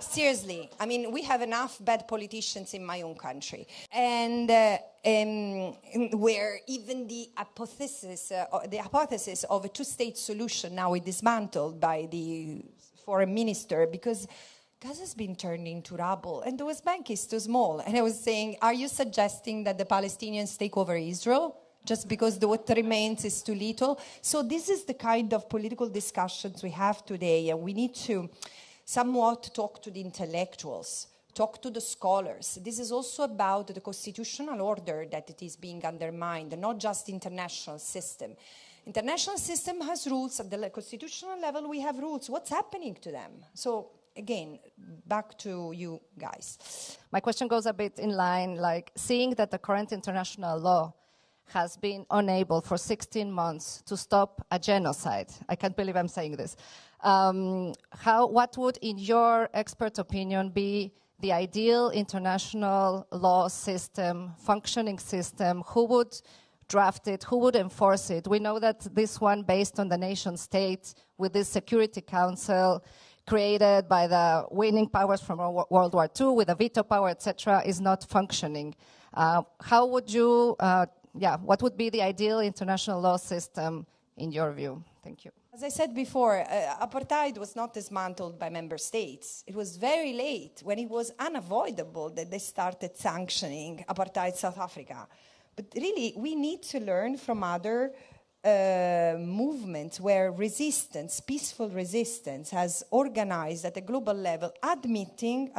Seriously, we have enough bad politicians in my own country. And where even the hypothesis of a two-state solution now is dismantled by the foreign minister, because Gaza's been turned into rubble, and the West Bank is too small. And I was saying, are you suggesting that the Palestinians take over Israel just because what remains is too little? So this is the kind of political discussions we have today, and we need to somewhat talk to the intellectuals, talk to the scholars. This is also about the constitutional order that it is being undermined, not just international system. International system has rules. At the constitutional level, we have rules. What's happening to them? So again, back to you guys. My question goes a bit in line, like seeing that the current international law has been unable for 16 months to stop a genocide. I can't believe I'm saying this. What would, in your expert opinion, be the ideal international law system, functioning system? Who would draft it? Who would enforce it? We know that this one, based on the nation state, with this Security Council, created by the winning powers from World War II with a veto power, etc., is not functioning. How would you, what would be the ideal international law system in your view? Thank you. As I said before, apartheid was not dismantled by member states. It was very late, when it was unavoidable, that they started sanctioning apartheid South Africa. But really, we need to learn from other movements where resistance, peaceful resistance, has organized at a global level, admitting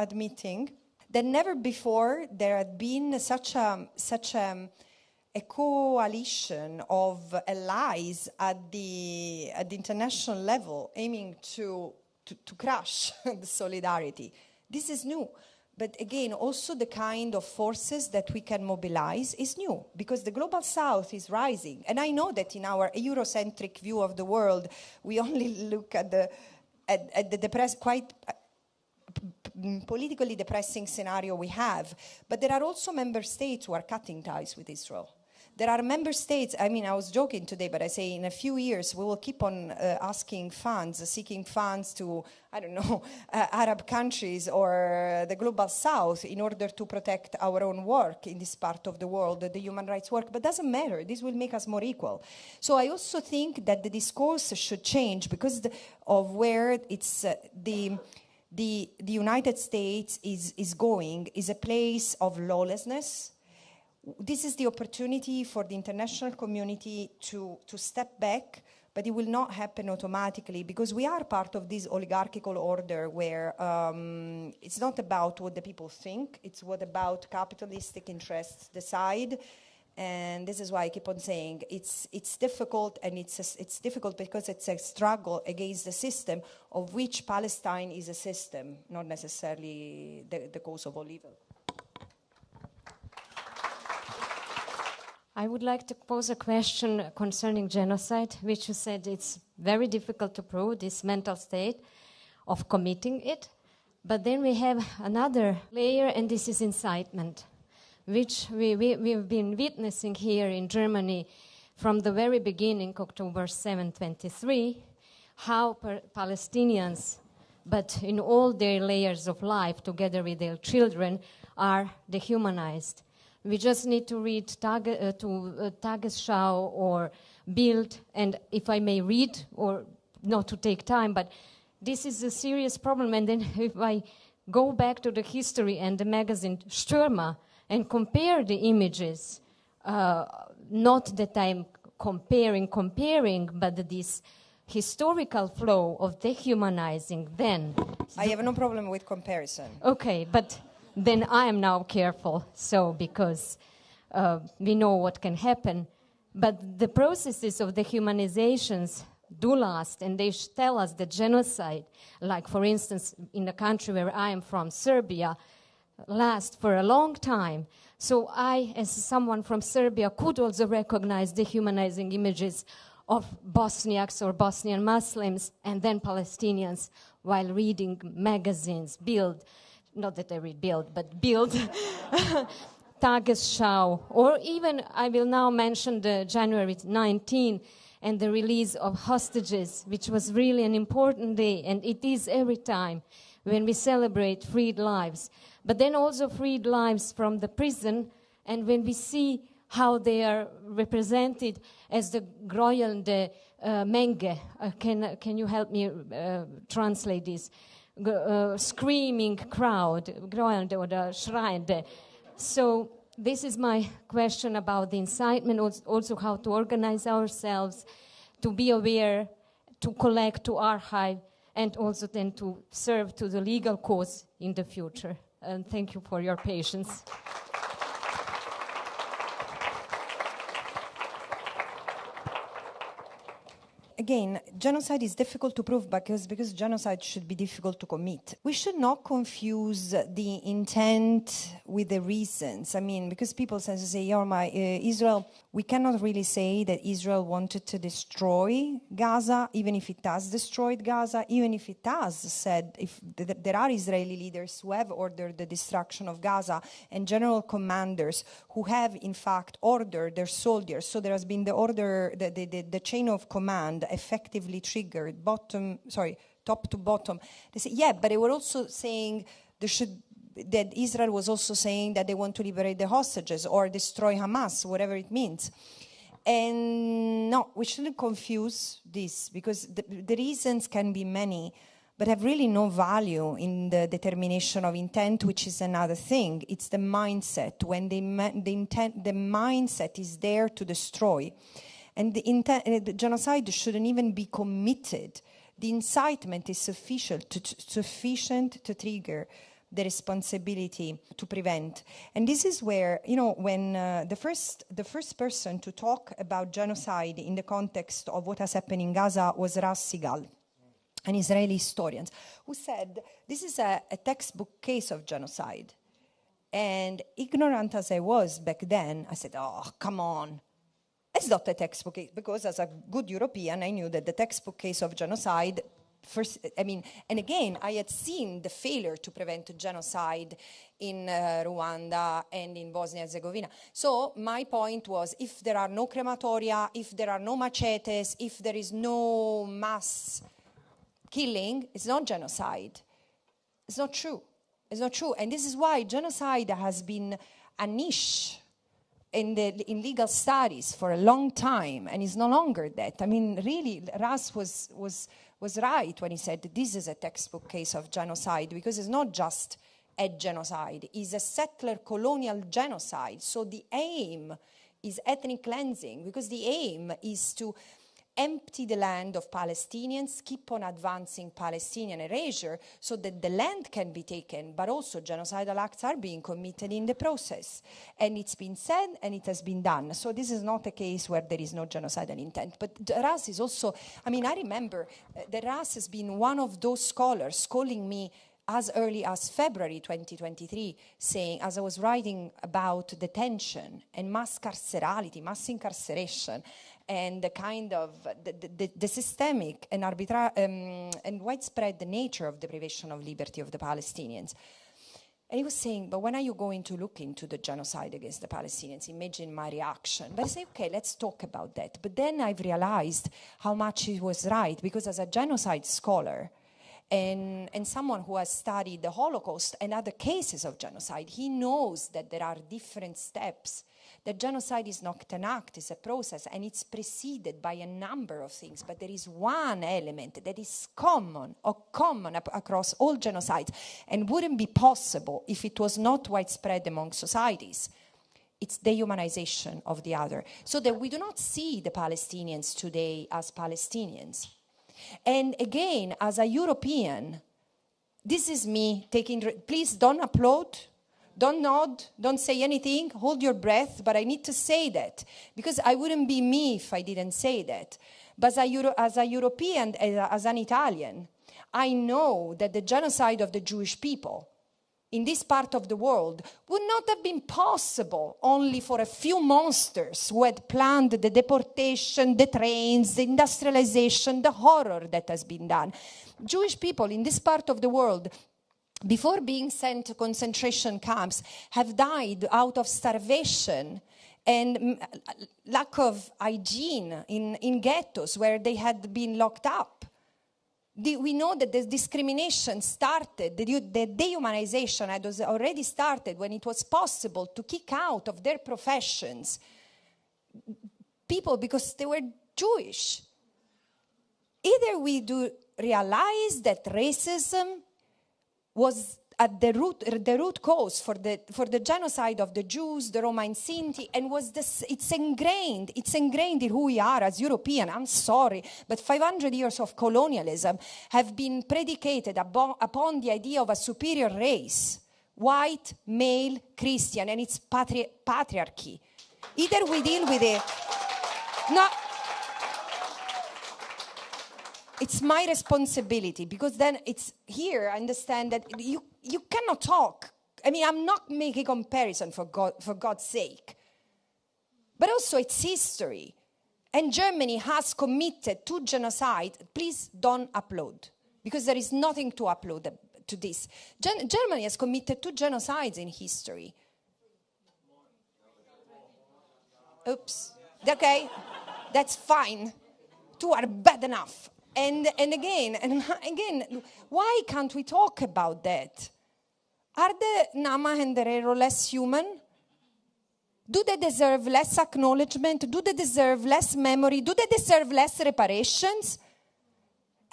that never before there had been such a coalition of allies at the international level aiming to crush the solidarity. This is new. But again, also the kind of forces that we can mobilize is new, because the global south is rising. And I know that in our Eurocentric view of the world, we only look at the quite politically depressing scenario we have. But there are also member states who are cutting ties with Israel. There are member states, I mean, I was joking today, but I say in a few years we will keep on seeking funds to, I don't know, Arab countries or the global south in order to protect our own work in this part of the world, the human rights work. But it doesn't matter. This will make us more equal. So I also think that the discourse should change because of where it's the United States is going is a place of lawlessness. This is the opportunity for the international community to step back, but it will not happen automatically because we are part of this oligarchical order where it's not about what the people think, it's what about capitalistic interests decide. And this is why I keep on saying it's difficult, and it's difficult because it's a struggle against the system of which Palestine is a system, not necessarily the cause of all evil. I would like to pose a question concerning genocide, which you said it's very difficult to prove, this mental state of committing it. But then we have another layer, and this is incitement, which we've been witnessing here in Germany from the very beginning, October 7, 2023, how Palestinians, but in all their layers of life, together with their children, are dehumanized. We just need to read Tagesschau or Bild, and if I may read, or not to take time, but this is a serious problem. And then if I go back to the history and the magazine Stürmer and compare the images, not that I'm comparing, but this historical flow of dehumanizing then. I have no problem with comparison. Okay, but then I am now careful, because we know what can happen. But the processes of dehumanizations do last, and they tell us that genocide, like for instance in the country where I am from, Serbia, lasts for a long time. So I, as someone from Serbia, could also recognize dehumanizing images of Bosniaks or Bosnian Muslims and then Palestinians while reading magazines, Bild. Not that I read Bild, but Bild, Tagesschau, or even I will now mention the January 19 and the release of hostages, which was really an important day, and it is every time when we celebrate freed lives. But then also freed lives from the prison, and when we see how they are represented as the grålande Menge. Can you help me translate this? Screaming crowd, grålande or schreiende. So this is my question about the incitement, also how to organize ourselves, to be aware, to collect, to archive, and also then to serve to the legal cause in the future. And thank you for your patience. Again, genocide is difficult to prove because genocide should be difficult to commit. We should not confuse the intent with the reasons. I mean, because people say, Israel, we cannot really say that Israel wanted to destroy Gaza, even if it has destroyed Gaza, even if it has said, if there are Israeli leaders who have ordered the destruction of Gaza and general commanders who have, in fact, ordered their soldiers. So there has been the order, the chain of command effectively triggered top to bottom. They say, yeah, but they were also saying that Israel was also saying that they want to liberate the hostages or destroy Hamas, whatever it means. And no, we shouldn't confuse this, because the reasons can be many, but have really no value in the determination of intent, which is another thing. It's the mindset. When the mindset is there to destroy. And the genocide shouldn't even be committed. The incitement is sufficient to trigger the responsibility to prevent. And this is where, when the first person to talk about genocide in the context of what has happened in Gaza was Ras Sigal, an Israeli historian, who said, this is a textbook case of genocide. And ignorant as I was back then, I said, oh, come on. It's not a textbook case, because as a good European, I knew that the textbook case of genocide, and again, I had seen the failure to prevent genocide in Rwanda and in Bosnia and Herzegovina. So my point was, if there are no crematoria, if there are no machetes, if there is no mass killing, it's not genocide. It's not true. It's not true. And this is why genocide has been a niche in legal studies for a long time, and is no longer that. I mean, really, Ras was right when he said this is a textbook case of genocide, because it's not just a genocide, it's a settler colonial genocide. So the aim is ethnic cleansing, because the aim is to empty the land of Palestinians, keep on advancing Palestinian erasure so that the land can be taken, but also genocidal acts are being committed in the process. And it's been said and it has been done. So this is not a case where there is no genocidal intent. But Ras is also, I remember that Ras has been one of those scholars calling me as early as February 2023, saying, as I was writing about detention and mass carcerality, mass incarceration, and the kind of the systemic and and widespread nature of deprivation of liberty of the Palestinians. And he was saying, but when are you going to look into the genocide against the Palestinians? Imagine my reaction. But I say, okay, let's talk about that. But then I've realized how much he was right, because as a genocide scholar, and someone who has studied the Holocaust and other cases of genocide, he knows that there are different steps. That genocide is not an act, it's a process, and it's preceded by a number of things. But there is one element that is common across all genocides, and wouldn't be possible if it was not widespread among societies. It's dehumanization of the other. So that we do not see the Palestinians today as Palestinians. And again, as a European, this is me taking, please don't applaud, don't nod, don't say anything, hold your breath, but I need to say that, because I wouldn't be me if I didn't say that. But as a European, as an Italian, I know that the genocide of the Jewish people in this part of the world would not have been possible only for a few monsters who had planned the deportation, the trains, the industrialization, the horror that has been done. Jewish people in this part of the world, before being sent to concentration camps, have died out of starvation and lack of hygiene in ghettos where they had been locked up. We know that the discrimination started, the dehumanization had already started when it was possible to kick out of their professions people because they were Jewish. Either we do realize that racism was at the root cause for the genocide of the Jews, the Roma and Sinti, and it's ingrained in who we are as European. I'm sorry, but 500 years of colonialism have been predicated upon the idea of a superior race, white, male, Christian, and it's patriarchy. Either we deal with it, no. It's my responsibility, because then it's here. I understand that you cannot talk. I mean, I'm not making comparison for God's sake. But also it's history. And Germany has committed to genocide. Please don't applaud, because there is nothing to applaud to this. Germany has committed to genocides in history. Oops. Okay, that's fine. Two are bad enough. And again, why can't we talk about that? Are the Nama and the Rero less human? Do they deserve less acknowledgement? Do they deserve less memory? Do they deserve less reparations?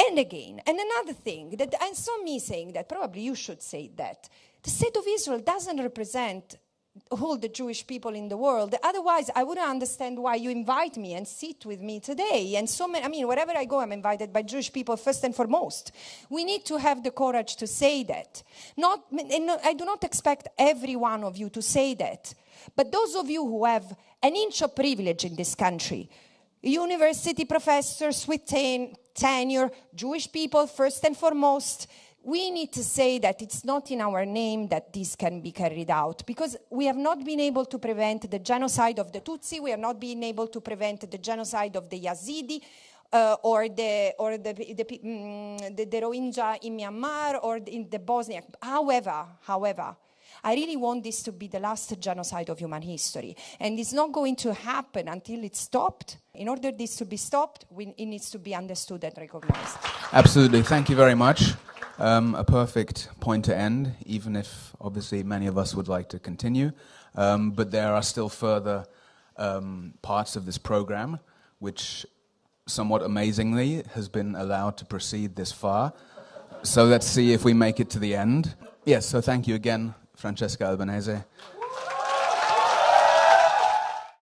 And again, and another thing, that I saw me saying that, probably you should say that, the state of Israel doesn't represent all the Jewish people in the world. Otherwise, I wouldn't understand why you invite me and sit with me today. And so many, I mean, wherever I go, I'm invited by Jewish people first and foremost. We need to have the courage to say that. I do not expect every one of you to say that. But those of you who have an inch of privilege in this country, university professors with tenure, Jewish people first and foremost, we need to say that it's not in our name that this can be carried out, because we have not been able to prevent the genocide of the Tutsi, we have not been able to prevent the genocide of the Yazidi, or the Rohingya in Myanmar, or in the Bosnia. However, I really want this to be the last genocide of human history. And it's not going to happen until it's stopped. In order this to be stopped, it needs to be understood and recognized. Absolutely. Thank you very much. A perfect point to end, even if obviously many of us would like to continue. But there are still further parts of this program, which somewhat amazingly has been allowed to proceed this far. So let's see if we make it to the end. Yes, so thank you again, Francesca Albanese.